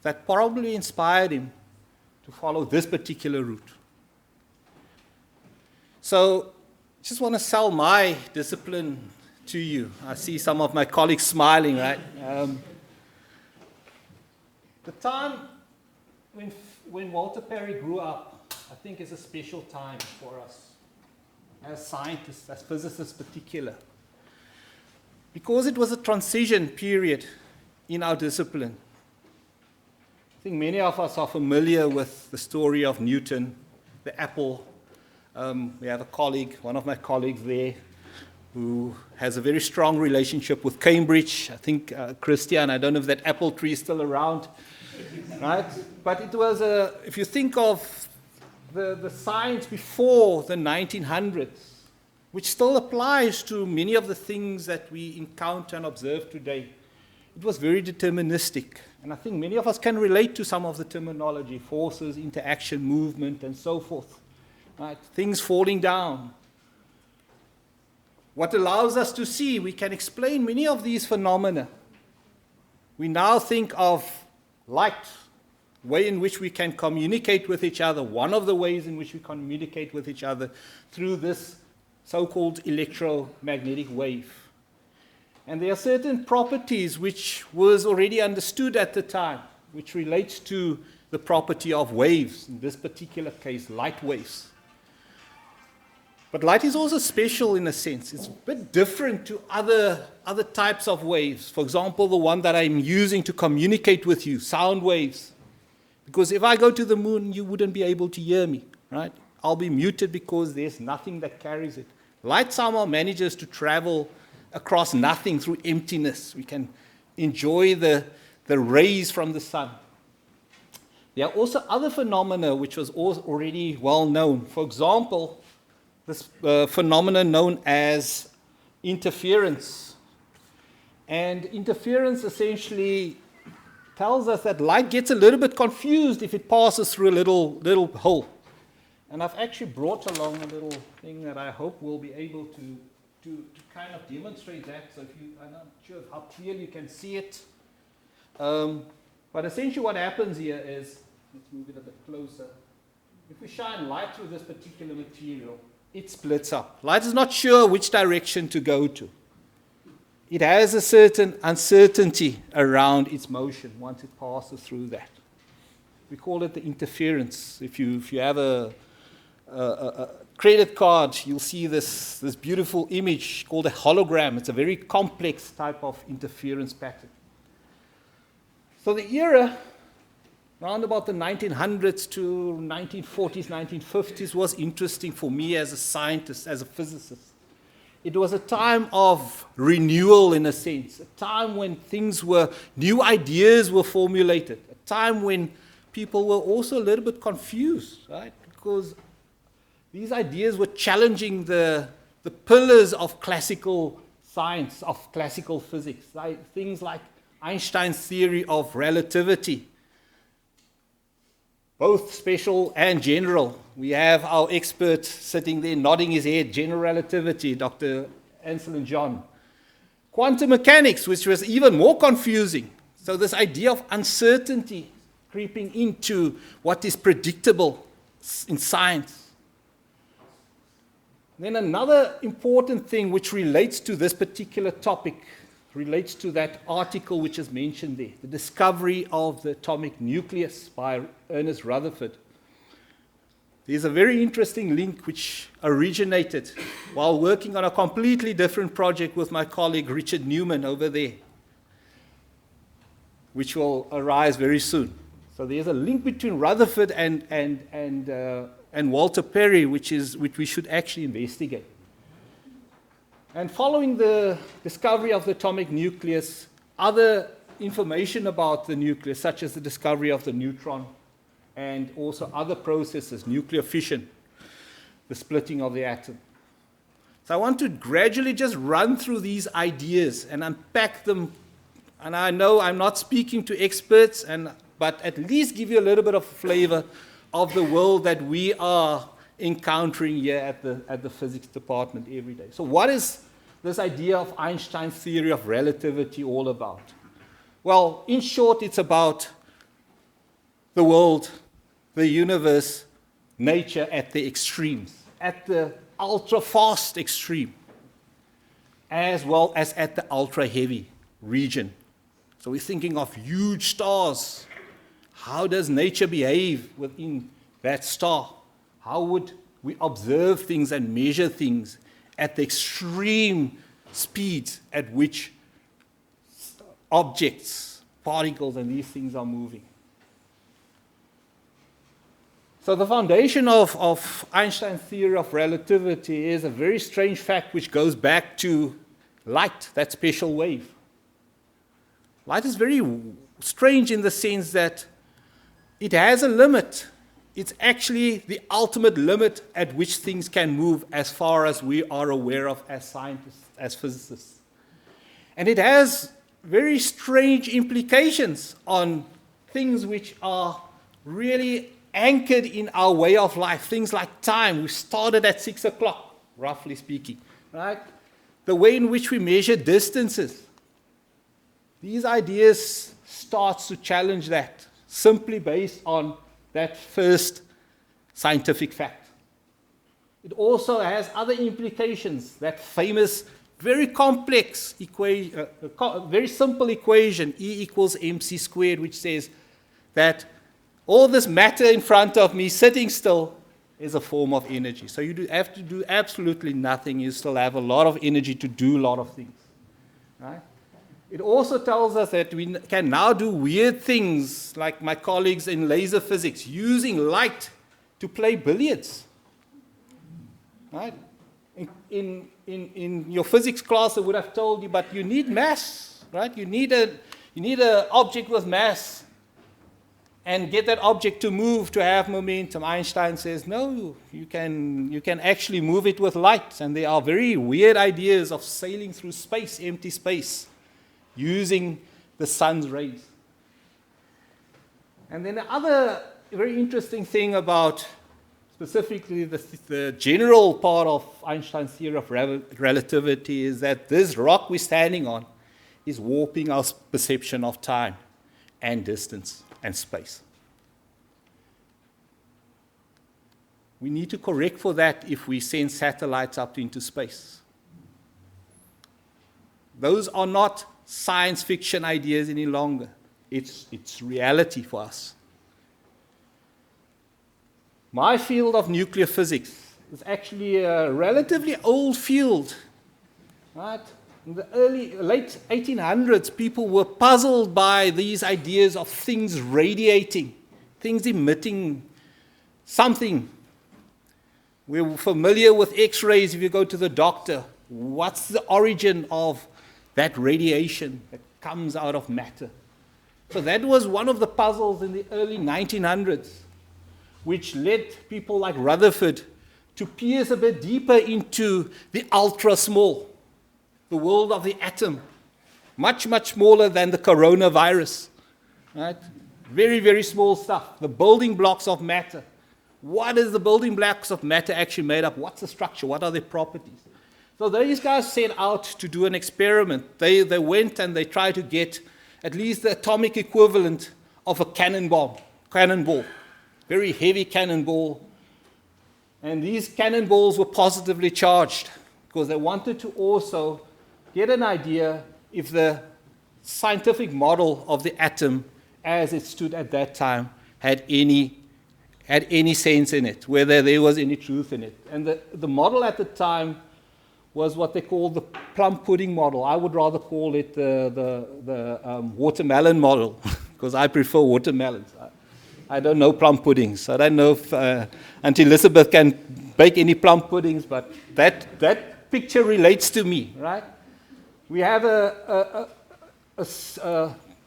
Speaker 5: that probably inspired him to follow this particular route. So, just want to sell my discipline to you. I see some of my colleagues smiling, right? The time when Walter Parry grew up, I think is a special time for us as scientists, as physicists in particular, because it was a transition period in our discipline. I think many of us are familiar with the story of Newton, the apple. We have a colleague, one of my colleagues there, who has a very strong relationship with Cambridge. I think Christian, I don't know if that apple tree is still around, right? But it was if you think of the science before the 1900s, which still applies to many of the things that we encounter and observe today, it was very deterministic. And I think many of us can relate to some of the terminology, forces, interaction, movement, and so forth. Right? Things falling down. What allows us to see, we can explain many of these phenomena. We now think of light, way in which we can communicate with each other. One of the ways in which we communicate with each other through this so-called electromagnetic wave. And there are certain properties which was already understood at the time, which relates to the property of waves, in this particular case, light waves. But light is also special in a sense. It's a bit different to other types of waves. For example, the one that I'm using to communicate with you, sound waves. Because if I go to the moon, you wouldn't be able to hear me, right? I'll be muted because there's nothing that carries it. Light somehow manages to travel across nothing through emptiness. We can enjoy the rays from the sun. There are also other phenomena which was already well known. For example, this phenomenon known as interference. And interference essentially tells us that light gets a little bit confused if it passes through a little hole. And I've actually brought along a little thing that I hope will be able to kind of demonstrate that. So I'm not sure how clearly you can see it. But essentially what happens here is, let's move it a bit closer. If we shine light through this particular material, it splits up. Light is not sure which direction to go to. It has a certain uncertainty around its motion once it passes through that. We call it the interference. If you have a credit card, you'll see this beautiful image called a hologram. It's a very complex type of interference pattern. So the era around about the 1900s to 1940s, 1950s was interesting for me as a scientist, as a physicist. It was a time of renewal, in a sense, a time when new ideas were formulated, a time when people were also a little bit confused, right? Because these ideas were challenging the pillars of classical science, of classical physics, like things like Einstein's theory of relativity, both special and general. We have our expert sitting there nodding his head, general relativity, Dr. Ansel and John. Quantum mechanics, which was even more confusing. So this idea of uncertainty creeping into what is predictable in science. Then another important thing which relates to this particular topic, relates to that article which is mentioned there, the discovery of the atomic nucleus by Ernest Rutherford. There's a very interesting link which originated while working on a completely different project with my colleague Richard Newman over there, which will arise very soon. So there's a link between Rutherford and Walter Parry, which we should actually investigate. And following the discovery of the atomic nucleus, other information about the nucleus, such as the discovery of the neutron, and also other processes, nuclear fission, the splitting of the atom. So I want to gradually just run through these ideas and unpack them. And I know I'm not speaking to experts, but at least give you a little bit of flavor of the world that we are encountering here at the physics department every day. So what is this idea of Einstein's theory of relativity all about? Well, in short, it's about the world, the universe, nature at the extremes, at the ultra-fast extreme, as well as at the ultra-heavy region. So we're thinking of huge stars. How does nature behave within that star? How would we observe things and measure things at the extreme speeds at which objects, particles, and these things are moving? So the foundation of Einstein's theory of relativity is a very strange fact which goes back to light, that special wave. Light is very strange in the sense that it has a limit. It's actually the ultimate limit at which things can move as far as we are aware of as scientists, as physicists. And it has very strange implications on things which are really anchored in our way of life. Things like time. We started at 6 o'clock, roughly speaking, right? The way in which we measure distances. These ideas start to challenge that, simply based on that first scientific fact. It also has other implications, that famous, very complex equation, very simple equation, E equals mc squared, which says that all this matter in front of me sitting still is a form of energy. So you have to do absolutely nothing. You still have a lot of energy to do a lot of things. Right? It also tells us that we can now do weird things, like my colleagues in laser physics, using light to play billiards. Right? In your physics class, I would have told you, but you need mass, right? You need an object with mass, and get that object to move, to have momentum. Einstein says, no, you can actually move it with light. And there are very weird ideas of sailing through space, empty space, using the sun's rays. And then the other very interesting thing about specifically the general part of Einstein's theory of relativity is that this rock we're standing on is warping our perception of time and distance and space. We need to correct for that if we send satellites up into space. Those are not science fiction ideas any longer. It's reality for us. My field of nuclear physics is actually a relatively old field, right? In the late 1800s, people were puzzled by these ideas of things radiating, things emitting something. We're familiar with X-rays if you go to the doctor. What's the origin of that radiation that comes out of matter? So that was one of the puzzles in the early 1900s, which led people like Rutherford to pierce a bit deeper into the ultra small, the world of the atom, much, much smaller than the coronavirus, right? Very, very small stuff, the building blocks of matter. What is the building blocks of matter actually made up? What's the structure? What are their properties? So these guys set out to do an experiment. They went and they tried to get at least the atomic equivalent of a cannonball, very heavy cannonball. And these cannonballs were positively charged because they wanted to also get an idea if the scientific model of the atom as it stood at that time had any sense in it, whether there was any truth in it. And the model at the time was what they called the plum pudding model. I would rather call it the watermelon model, because I prefer watermelons. I don't know plum puddings. I don't know if Auntie Elizabeth can bake any plum puddings, but that picture relates to me, right? We have a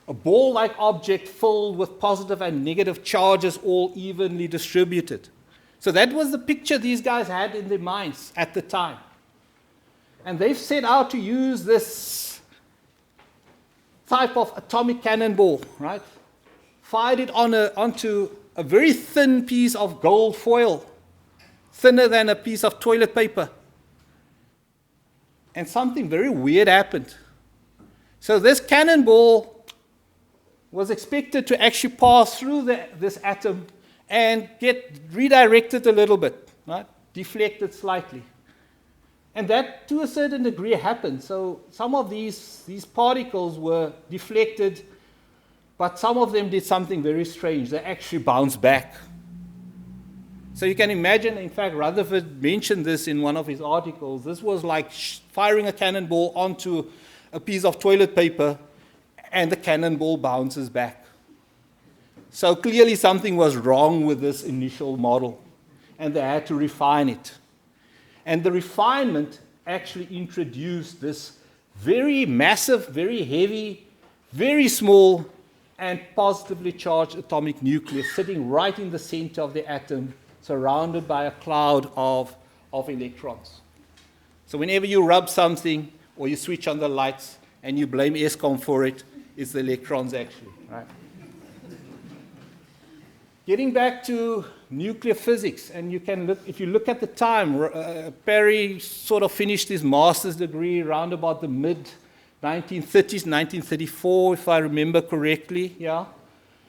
Speaker 5: ball-like object filled with positive and negative charges all evenly distributed. So that was the picture these guys had in their minds at the time. And they've set out to use this type of atomic cannonball, right? Fired it onto a very thin piece of gold foil, thinner than a piece of toilet paper. And something very weird happened. So this cannonball was expected to actually pass through this atom and get redirected a little bit, right? Deflected slightly. And that, to a certain degree, happened. So some of these particles were deflected, but some of them did something very strange. They actually bounced back. So you can imagine, in fact, Rutherford mentioned this in one of his articles. This was like firing a cannonball onto a piece of toilet paper, and the cannonball bounces back. So clearly something was wrong with this initial model, and they had to refine it. And the refinement actually introduced this very massive, very heavy, very small, and positively charged atomic nucleus sitting right in the center of the atom, surrounded by a cloud of electrons. So whenever you rub something or you switch on the lights and you blame ESCOM for it, it's the electrons actually, right? Getting back to nuclear physics, and you can look, if you look at the time, Parry sort of finished his master's degree around about the mid-1930s, 1934, if I remember correctly, yeah?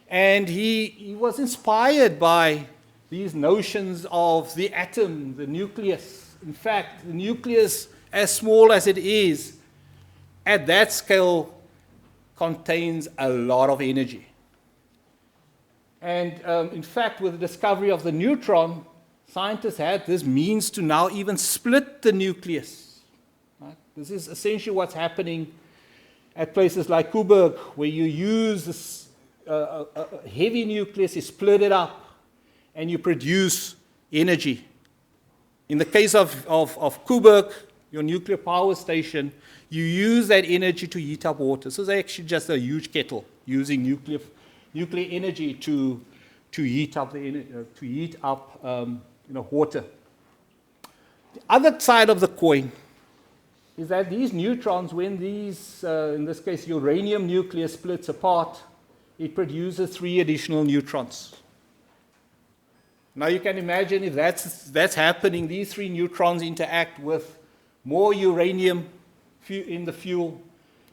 Speaker 5: And he was inspired by these notions of the atom, the nucleus. In fact, the nucleus, as small as it is, at that scale, contains a lot of energy. And in fact, with the discovery of the neutron, scientists had this means to now even split the nucleus. Right? This is essentially what's happening at places like Coburg, where you use this heavy nucleus, you split it up, and you produce energy. In the case of Coburg, your nuclear power station, you use that energy to heat up water. So it's actually just a huge kettle using nuclear energy to heat up water. The other side of the coin is that these neutrons, when these, in this case, uranium nucleus splits apart, it produces 3 additional neutrons. Now you can imagine if that's happening, these 3 neutrons interact with more uranium in the fuel,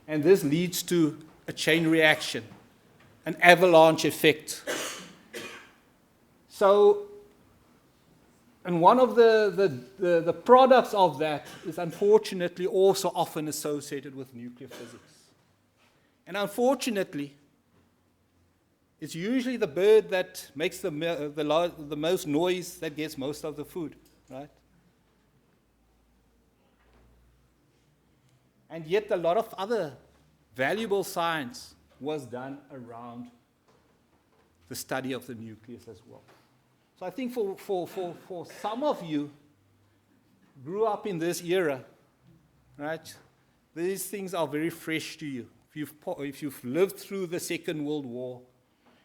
Speaker 5: and this leads to a chain reaction, an avalanche effect. So, and one of the products of that is unfortunately also often associated with nuclear physics. And unfortunately, it's usually the bird that makes the most noise that gets most of the food, right? And yet a lot of other valuable science was done around the study of the nucleus as well. So I think for some of you grew up in this era, right? These things are very fresh to you. If you've lived through the Second World War,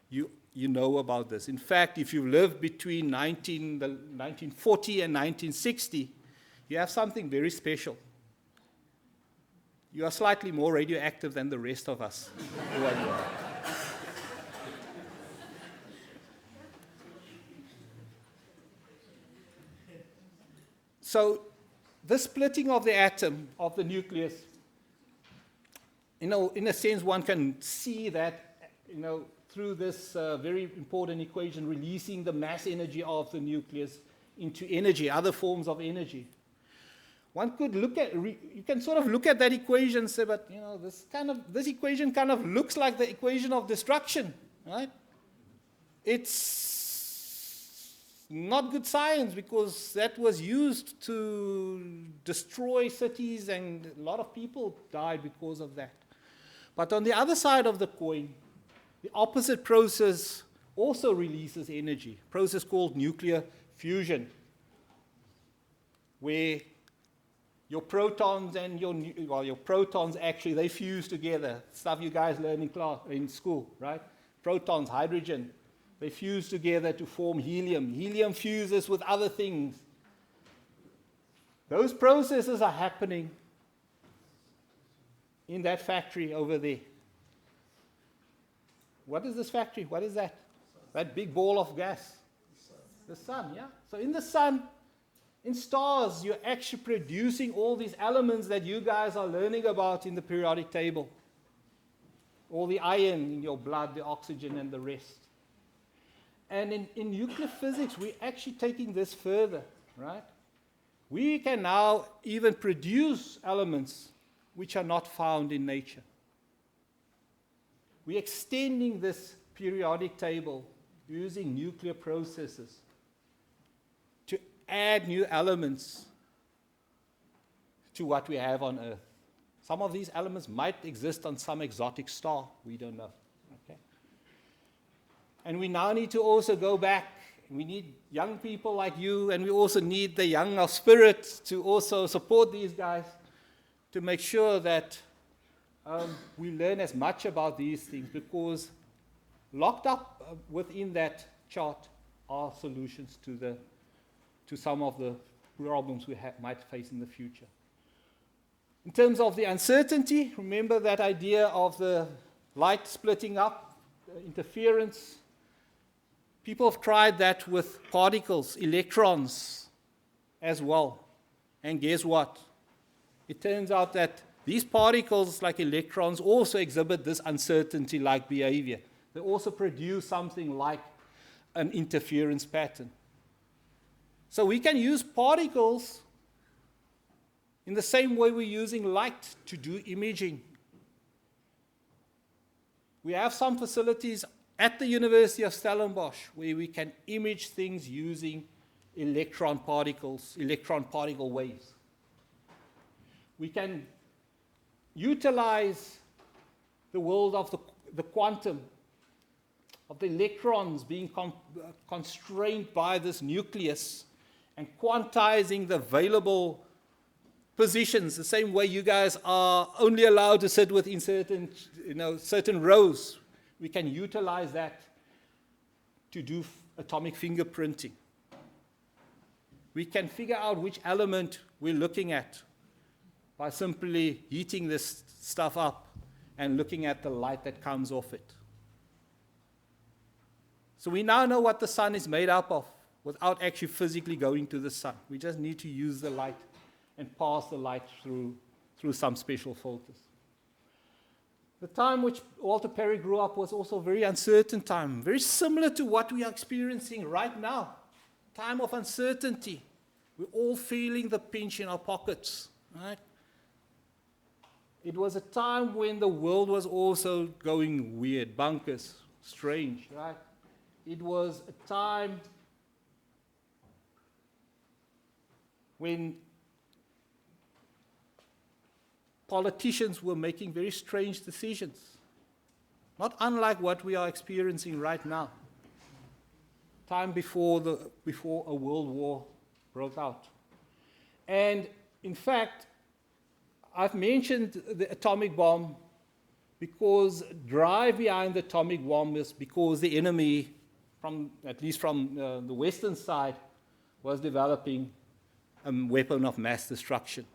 Speaker 5: you know about this. In fact, if you lived between 1940 and 1960, you have something very special. You are slightly more radioactive than the rest of us. So, the splitting of the atom, of the nucleus, in a sense, one can see that, through this very important equation, releasing the mass energy of the nucleus into energy, other forms of energy. One could you can sort of look at that equation and say, but this equation kind of looks like the equation of destruction, right? It's not good science because that was used to destroy cities and a lot of people died because of that. But on the other side of the coin, the opposite process also releases energy, a process called nuclear fusion, where your protons and your protons actually, they fuse together. Stuff you guys learn in school, right? Protons, hydrogen, they fuse together to form helium. Helium fuses with other things. Those processes are happening in that factory over there. What is this factory? What is that? That big ball of gas? The sun, yeah? So in the sun, in stars, you're actually producing all these elements that you guys are learning about in the periodic table. All the iron in your blood, the oxygen, and the rest. And in nuclear physics, we're actually taking this further, right? We can now even produce elements which are not found in nature. We're extending this periodic table using nuclear processes to add new elements to what we have on Earth. Some of these elements might exist on some exotic star. We don't know. Okay? And we now need to also go back. We need young people like you, and we also need the young of spirit to also support these guys to make sure that we learn as much about these things, because locked up within that chart are solutions to some of the problems we might face in the future. In terms of the uncertainty, remember that idea of the light splitting up, interference. People have tried that with particles, electrons as well. And guess what? It turns out that these particles, like electrons, also exhibit this uncertainty-like behavior. They also produce something like an interference pattern. So we can use particles in the same way we're using light to do imaging. We have some facilities at the University of Stellenbosch where we can image things using electron particle waves. We can utilize the world of the quantum, of the electrons being constrained by this nucleus and quantizing the available positions, the same way you guys are only allowed to sit within certain rows. We can utilize that to do atomic fingerprinting. We can figure out which element we're looking at by simply heating this stuff up and looking at the light that comes off it. So we now know what the sun is made up of without actually physically going to the sun. We just need to use the light and pass the light through some special filters. The time which Walter Parry grew up was also a very uncertain time, very similar to what we are experiencing right now. Time of uncertainty. We're all feeling the pinch in our pockets, right? It was a time when the world was also going weird, bonkers. strange, right? It was a time when politicians were making very strange decisions, not unlike what we are experiencing right now. Time before a world war broke out. And in fact, I've mentioned the atomic bomb because drive behind the atomic bomb is because the enemy, at least from the Western side, was developing a weapon of mass destruction.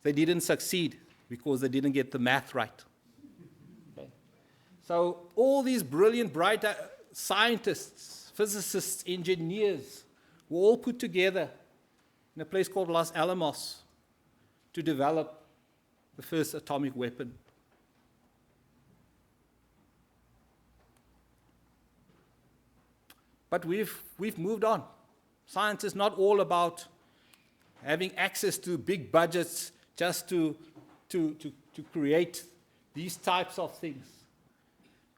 Speaker 5: They didn't succeed because they didn't get the math right. Okay. So all these brilliant, bright scientists, physicists, engineers were all put together in a place called Los Alamos to develop the first atomic weapon. But we've moved on. Science is not all about having access to big budgets just to create these types of things.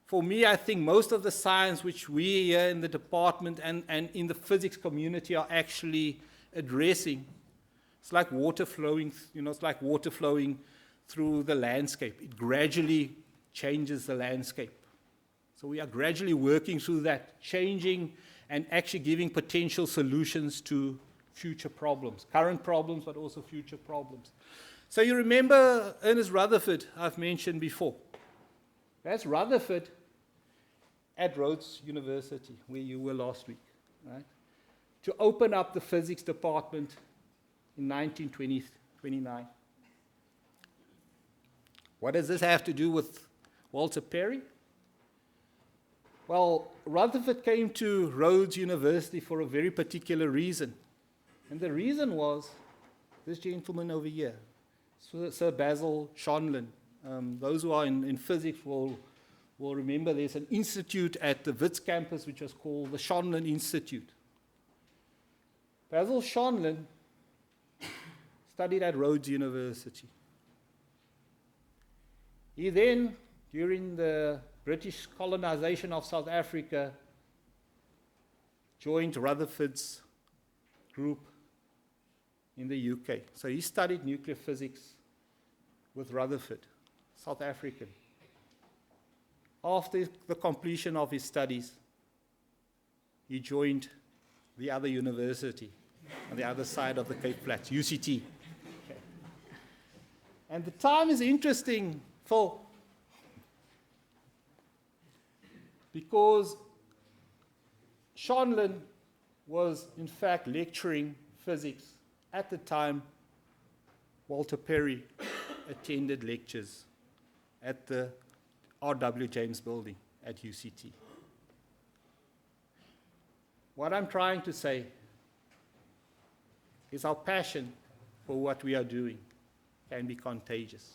Speaker 5: For me, I think most of the science which we here in the department and in the physics community are actually addressing, it's like water flowing, it's like water flowing through the landscape. It gradually changes the landscape. So we are gradually working through that, changing and actually giving potential solutions to future problems, current problems, but also future problems. So you remember Ernest Rutherford, I've mentioned before. That's Rutherford at Rhodes University, where you were last week, right? To open up the physics department in 1929. What does this have to do with Walter Parry? Well, Rutherford came to Rhodes University for a very particular reason. And the reason was this gentleman over here, Sir Basil Schonlen. Those who are in physics will remember there's an institute at the Wits campus which was called the Schonlen Institute. Basil Schonlen studied at Rhodes University. He then, during the British colonization of South Africa, joined Rutherford's group in the UK. So he studied nuclear physics with Rutherford, South African. After the completion of his studies, he joined the other university on the other side of the Cape Flats, UCT. Okay. And the time is interesting, Phil, because Schonlen was in fact lecturing physics at the time Walter Parry attended lectures at the R.W. James building at UCT. What I'm trying to say is our passion for what we are doing can be contagious.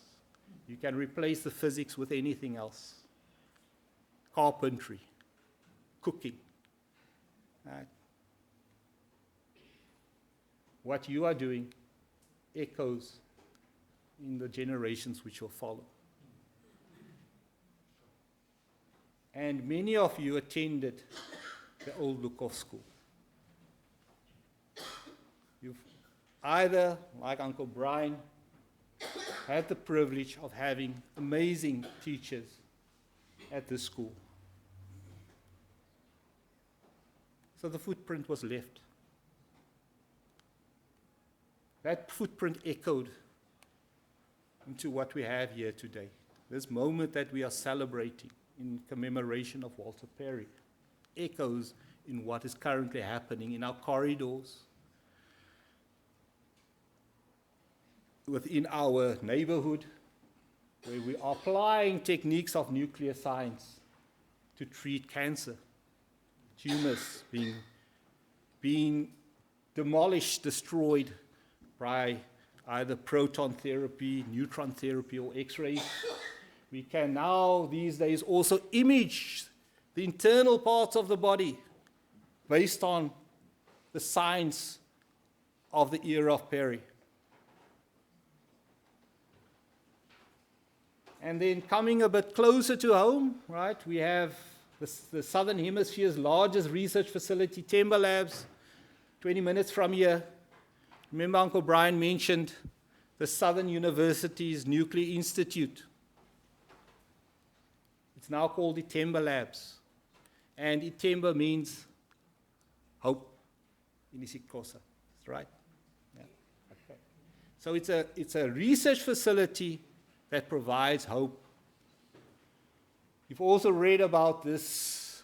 Speaker 5: You can replace the physics with anything else. Carpentry, cooking. Right? What you are doing echoes in the generations which will follow. And many of you attended the old Lukov School. You've either, like Uncle Brian, had the privilege of having amazing teachers at the school. So the footprint was left. That footprint echoed into what we have here today. This moment that we are celebrating in commemoration of Walter Parry echoes in what is currently happening in our corridors, within our neighborhood, where we are applying techniques of nuclear science to treat cancer, tumors being demolished, destroyed by either proton therapy, neutron therapy, or X-rays. We can now, these days, also image the internal parts of the body based on the science of the era of Parry. And then coming a bit closer to home, right, we have the Southern Hemisphere's largest research facility, Timber Labs, 20 minutes from here. Remember Uncle Brian mentioned the Southern University's Nuclear Institute. It's now called Itemba Labs. And Itemba means hope in isiXhosa. That's right? Yeah. Okay. So it's a research facility that provides hope. You've also read about this,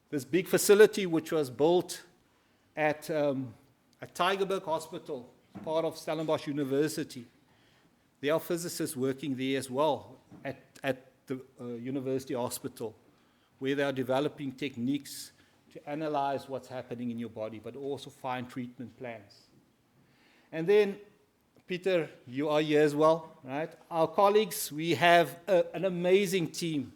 Speaker 5: this big facility which was built at Tygerberg Hospital, part of Stellenbosch University. There are physicists working there as well at the University Hospital, where they are developing techniques to analyze what's happening in your body, but also find treatment plans. And then, Peter, you are here as well, right? Our colleagues, we have an amazing team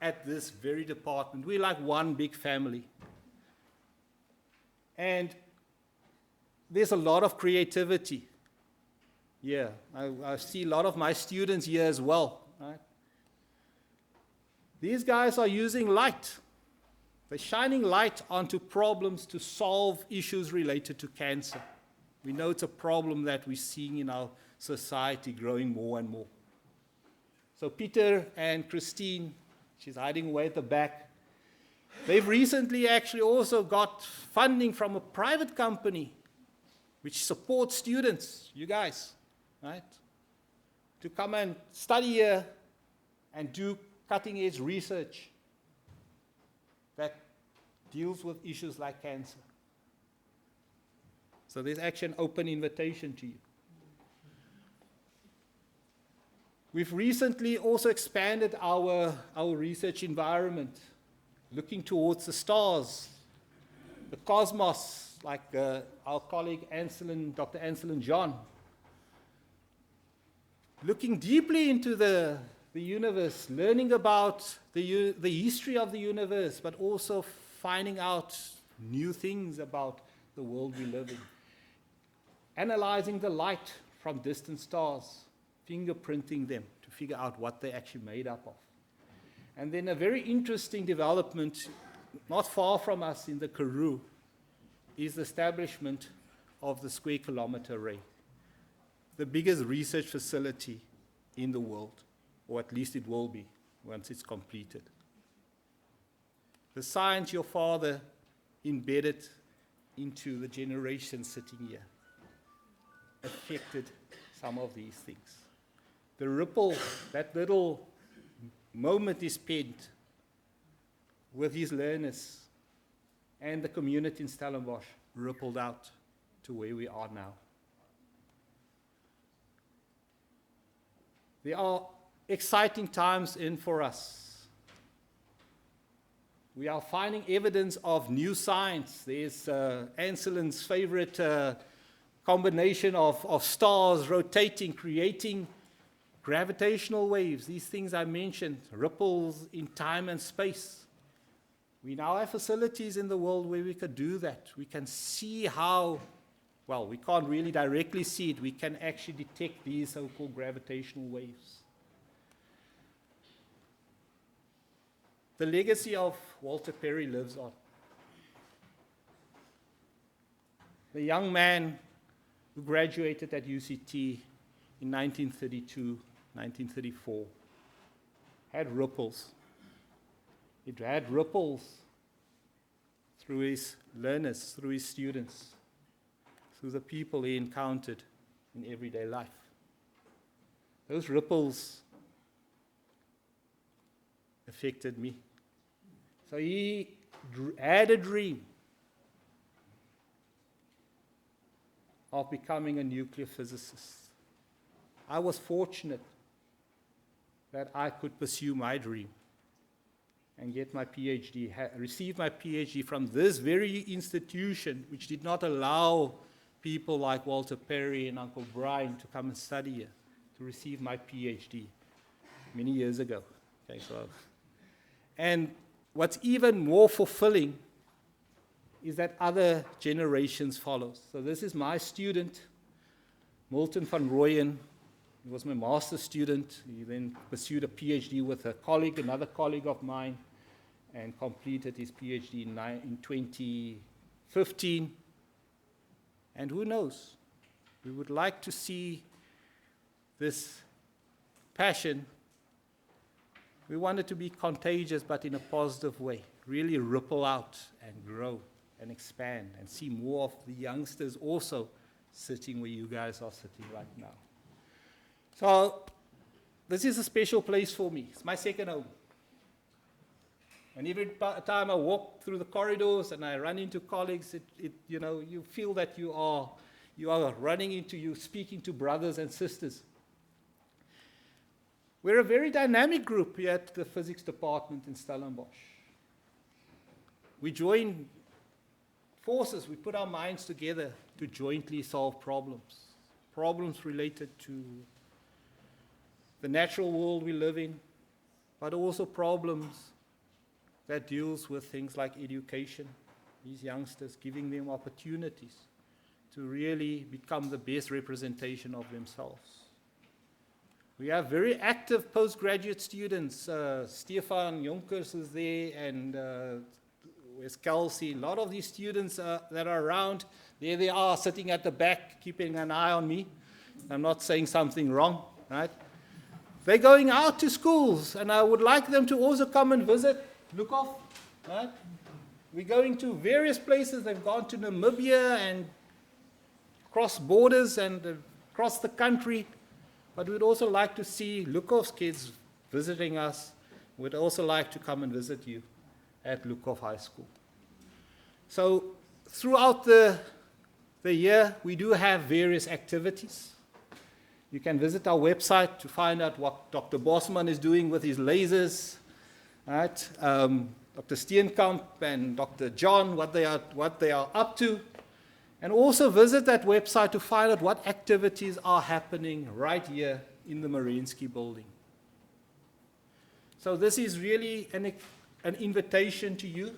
Speaker 5: at this very department. We're like one big family. And there's a lot of creativity. Yeah, I see a lot of my students here as well, right? These guys are using light. They're shining light onto problems to solve issues related to cancer. We know it's a problem that we're seeing in our society growing more and more. So Peter and Christine, she's hiding away at the back, they've recently actually also got funding from a private company which supports students, you guys, right? To come and study here and do cutting-edge research that deals with issues like cancer. So there's actually an open invitation to you. We've recently also expanded our research environment, looking towards the stars, the cosmos, like our colleague Dr. Anselin John, looking deeply into the universe, learning about the history of the universe, but also finding out new things about the world we live in. Analyzing the light from distant stars, fingerprinting them to figure out what they're actually made up of. And then a very interesting development, not far from us in the Karoo, is the establishment of the Square Kilometre Array, the biggest research facility in the world, or at least it will be once it's completed. The science your father embedded into the generation sitting here affected some of these things. The ripple, that little moment he spent with his learners and the community in Stellenbosch rippled out to where we are now. There are exciting times in for us. We are finding evidence of new science. There's Anselin's favorite combination of stars rotating, creating gravitational waves. These things I mentioned, ripples in time and space. We now have facilities in the world where we could do that. We can see how, well, we can't really directly see it. We can actually detect these so-called gravitational waves. The legacy of Walter Parry lives on. The young man who graduated at UCT in 1932, 1934, had ripples. It had ripples through his learners, through his students, through the people he encountered in everyday life. Those ripples affected me. So he had a dream of becoming a nuclear physicist. I was fortunate that I could pursue my dream and get my PhD, receive my PhD from this very institution which did not allow people like Walter Parry and Uncle Brian to come and study here, to receive my PhD many years ago. Okay, and what's even more fulfilling is that other generations follow. So this is my student, Milton van Rooyen, He was my master's student. He then pursued a PhD with a colleague, another colleague of mine, and completed his PhD in 2015. And who knows? We would like to see this passion. We want it to be contagious, but in a positive way. Really ripple out and grow and expand and see more of the youngsters also sitting where you guys are sitting right now. So this is a special place for me. It's my second home. And every time I walk through the corridors and I run into colleagues, you feel that you are running into, you speaking to brothers and sisters. We're a very dynamic group here at the physics department in Stellenbosch. We join forces, we put our minds together to jointly solve problems related to the natural world we live in, but also problems that deals with things like education, these youngsters, giving them opportunities to really become the best representation of themselves. We have very active postgraduate students. Stefan Jonkers is there, and where's Kelsey? A lot of these students that are around, there they are, sitting at the back, keeping an eye on me. I'm not saying something wrong, right? They're going out to schools, and I would like them to also come and visit Lukov, right? We're going to various places. They've gone to Namibia and cross borders and across the country. But we'd also like to see Lukov's kids visiting us. We'd also like to come and visit you at Lukov High School. So throughout the year, we do have various activities. You can visit our website to find out what Dr. Bosman is doing with his lasers, right? Dr. Steenkamp and Dr. John, what they are up to. And also visit that website to find out what activities are happening right here in the Mariinsky building. So this is really an invitation to you,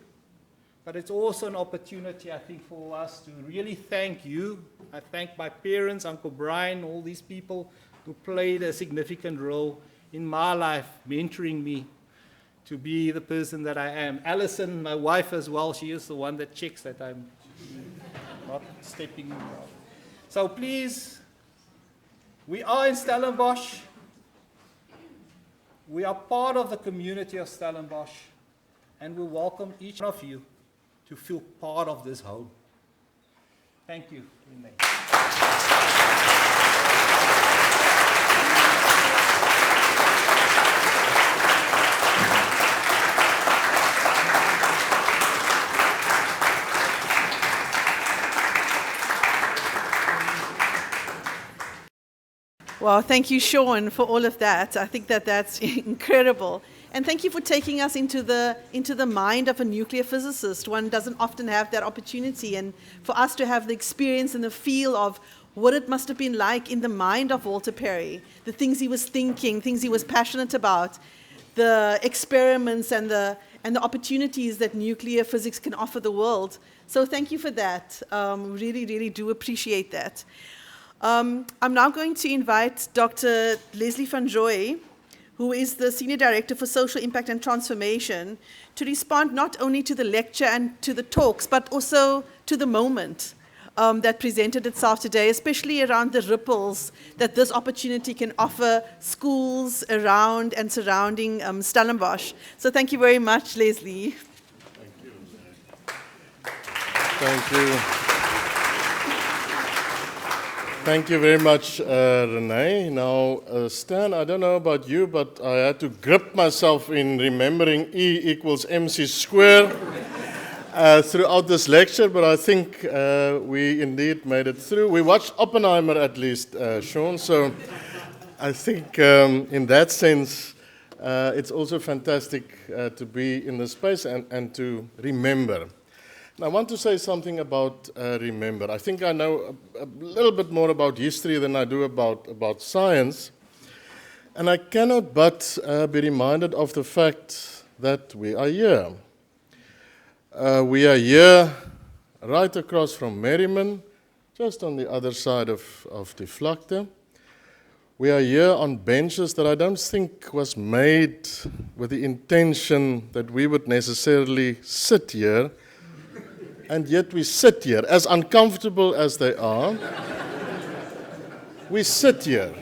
Speaker 5: but it's also an opportunity, I think, for us to really thank you. I thank my parents, Uncle Brian, all these people who played a significant role in my life, mentoring me to be the person that I am. Alison, my wife as well, she is the one that checks that I'm not stepping wrong. So please, we are in Stellenbosch. We are part of the community of Stellenbosch, and we welcome each of you to feel part of this home. Thank you.
Speaker 1: Well, thank you, Sean, for all of that. I think that's incredible. And thank you for taking us into the mind of a nuclear physicist. One doesn't often have that opportunity. And for us to have the experience and the feel of what it must have been like in the mind of Walter Parry, the things he was thinking, things he was passionate about, the experiments and the opportunities that nuclear physics can offer the world. So thank you for that. Really, really do appreciate that. I'm now going to invite Dr. Leslie van Joy, who is the Senior Director for Social Impact and Transformation, to respond not only to the lecture and to the talks, but also to the moment that presented itself today, especially around the ripples that this opportunity can offer schools around and surrounding Stellenbosch. So thank you very much, Leslie.
Speaker 6: Thank you. Thank you. Thank you very much, Renee. Now, Stan, I don't know about you, but I had to grip myself in remembering E equals MC square throughout this lecture, but I think we indeed made it through. We watched Oppenheimer at least, Sean, so I think in that sense, it's also fantastic to be in this space and to remember. I want to say something about remember. I think I know a little bit more about history than I do about science. And I cannot but be reminded of the fact that we are here. We are here right across from Merriman, just on the other side of the Vlakte. We are here on benches that I don't think was made with the intention that we would necessarily sit here, and yet we sit here, as uncomfortable as they are. We sit here.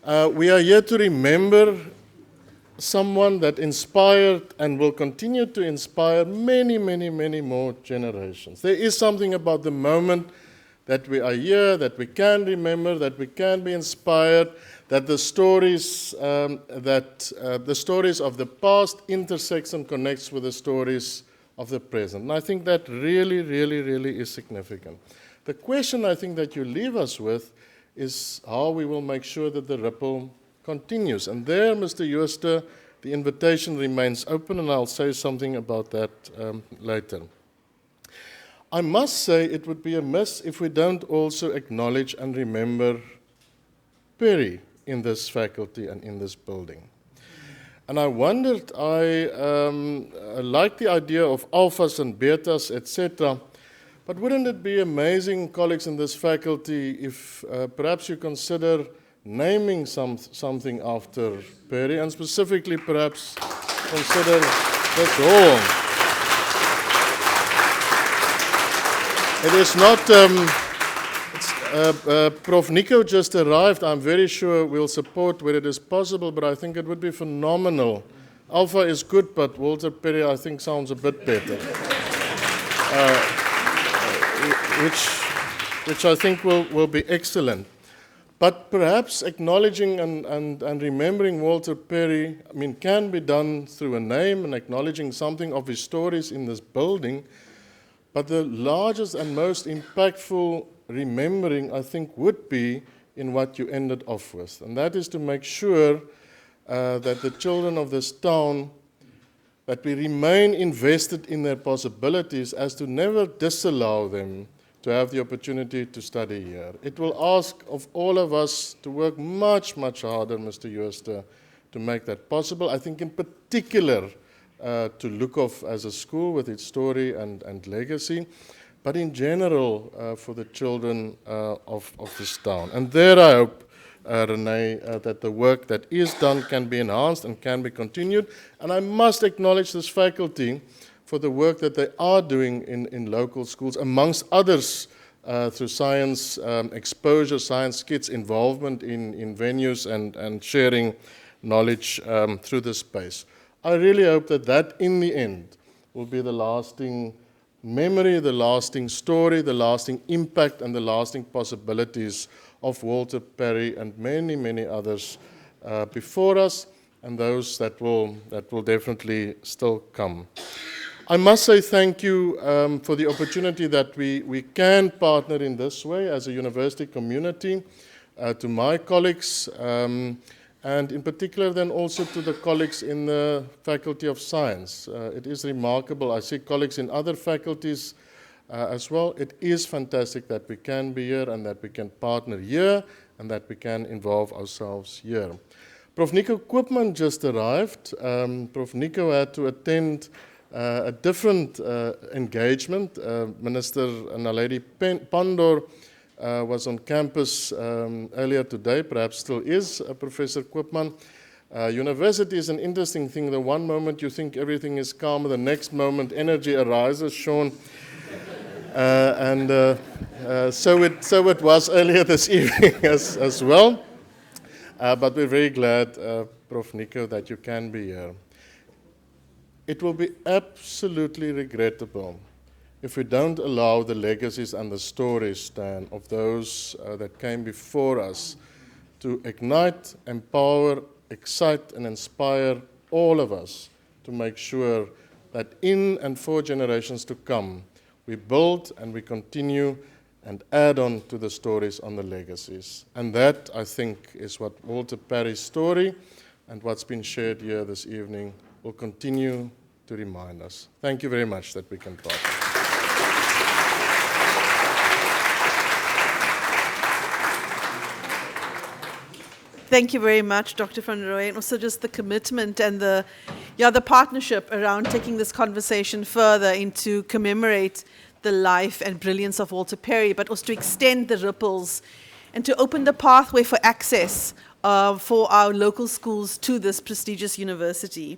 Speaker 6: We are here to remember someone that inspired and will continue to inspire many, many, many more generations. There is something about the moment that we are here, that we can remember, that we can be inspired, that the stories the stories of the past intersects and connects with the stories of the present. And I think that really, really, really is significant. The question I think that you leave us with is how we will make sure that the ripple continues. And there, Mr. Jooste, the invitation remains open, and I'll say something about that later. I must say it would be amiss if we don't also acknowledge and remember Parry in this faculty and in this building. And I wondered, I like the idea of alphas and betas, etc., but wouldn't it be amazing, colleagues in this faculty, if perhaps you consider naming something after Parry, and specifically perhaps consider this hall. It is not, Prof. Nico just arrived. I'm very sure we'll support where it is possible, but I think it would be phenomenal. Alpha is good, but Walter Parry, I think, sounds a bit better. Which I think will be excellent. But perhaps acknowledging and remembering Walter Parry, I mean, can be done through a name and acknowledging something of his stories in this building. But the largest and most impactful remembering, I think, would be in what you ended off with. And that is to make sure that the children of this town, that we remain invested in their possibilities as to never disallow them to have the opportunity to study here. It will ask of all of us to work much, much harder, Mr. Jooste, to make that possible. I think in particular to Lukhof as a school with its story and legacy, but in general for the children of this town. And there I hope, Renee, that the work that is done can be enhanced and can be continued. And I must acknowledge this faculty for the work that they are doing in local schools, amongst others through science exposure, science kids' involvement in venues and sharing knowledge through this space. I really hope that that in the end will be the lasting memory, the lasting story, the lasting impact and the lasting possibilities of Walter Parry and many, many others before us, and those that will definitely still come. I must say thank you for the opportunity that we can partner in this way as a university community, to my colleagues, and in particular then also to the colleagues in the Faculty of Science. It is remarkable. I see colleagues in other faculties as well. It is fantastic that we can be here and that we can partner here and that we can involve ourselves here. Prof. Nico Koopman just arrived. Prof. Nico had to attend a different engagement. Minister Naledi Pandor was on campus earlier today, perhaps still is, Professor Koopman. University is an interesting thing. The one moment you think everything is calm, the next moment energy arises, Sean. So it was earlier this evening as well. But we're very glad, Prof. Nico, that you can be here. It will be absolutely regrettable if we don't allow the legacies and the stories, Stan, of those that came before us to ignite, empower, excite, and inspire all of us to make sure that in and for generations to come, we build and we continue and add on to the stories on the legacies. And that, I think, is what Walter Parry's story and what's been shared here this evening will continue to remind us. Thank you very much that we can partner.
Speaker 1: Thank you very much, Dr. van Rooyen, and also just the commitment and the partnership around taking this conversation further into commemorate the life and brilliance of Walter Parry, but also to extend the ripples and to open the pathway for access for our local schools to this prestigious university.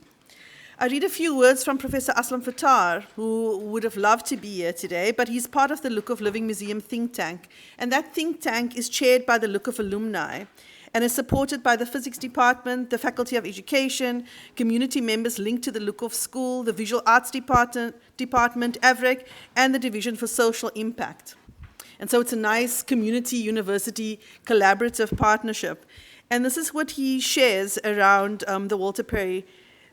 Speaker 1: I read a few words from Professor Aslam Fattar, who would have loved to be here today, but he's part of the Look of Living Museum think tank, and that think tank is chaired by the Look of alumni and is supported by the Physics Department, the Faculty of Education, community members linked to the Look of School, the Visual Arts Department, AVREC, and the Division for Social Impact. And so it's a nice community-university collaborative partnership. And this is what he shares around the Walter Parry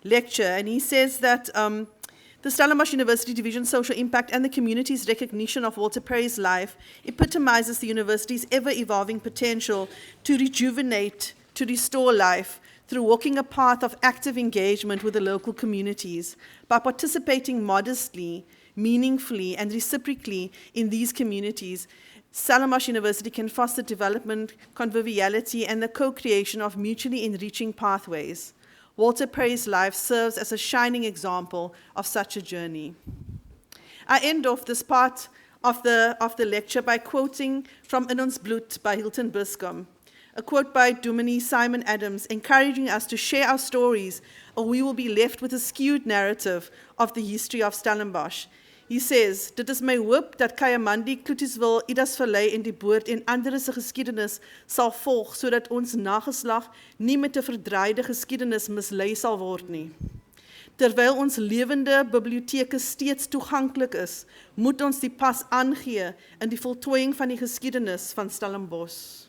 Speaker 1: lecture. And he says that the Stellenbosch University Division Social Impact and the community's recognition of Walter Parry's life epitomizes the university's ever-evolving potential to rejuvenate, to restore life through walking a path of active engagement with the local communities. By participating modestly, meaningfully, and reciprocally in these communities, Stellenbosch University can foster development, conviviality, and the co-creation of mutually enriching pathways. Walter Parry's life serves as a shining example of such a journey. I end off this part of the lecture by quoting from In ons bloed by Hilton Biscom, a quote by Dominee Simon Adams, encouraging us to share our stories, or we will be left with a skewed narrative of the history of Stellenbosch. He says, "Dit is my hoop dat Kayamandi, Kloetiswil, Idas Vallei en die Boord en ander se geskiedenis sal volg, sodat ons nageslag nie met 'n verdraaide geskiedenis mislei sal word nie. Terwyl ons lewende biblioteke steeds toeganklik is, moet ons die pas aangee in die voltooiing van die geskiedenis van Stellenbosch."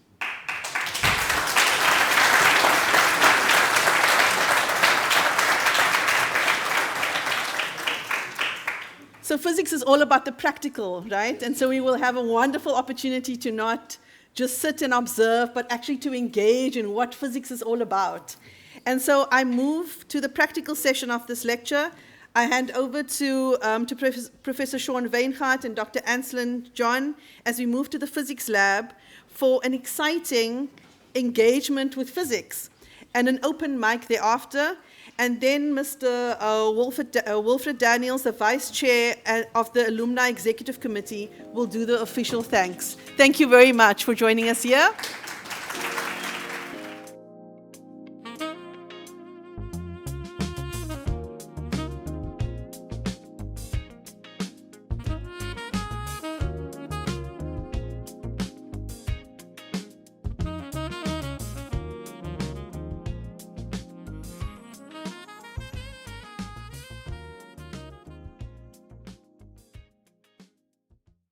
Speaker 1: So physics is all about the practical, right? And so we will have a wonderful opportunity to not just sit and observe, but actually to engage in what physics is all about. And so I move to the practical session of this lecture. I hand over to Professor Sean Weingaard and Dr. Anselin John as we move to the physics lab for an exciting engagement with physics and an open mic thereafter. And then Mr. Wilfred Daniels, the Vice Chair of the Alumni Executive Committee, will do the official thanks. Thank you very much for joining us here.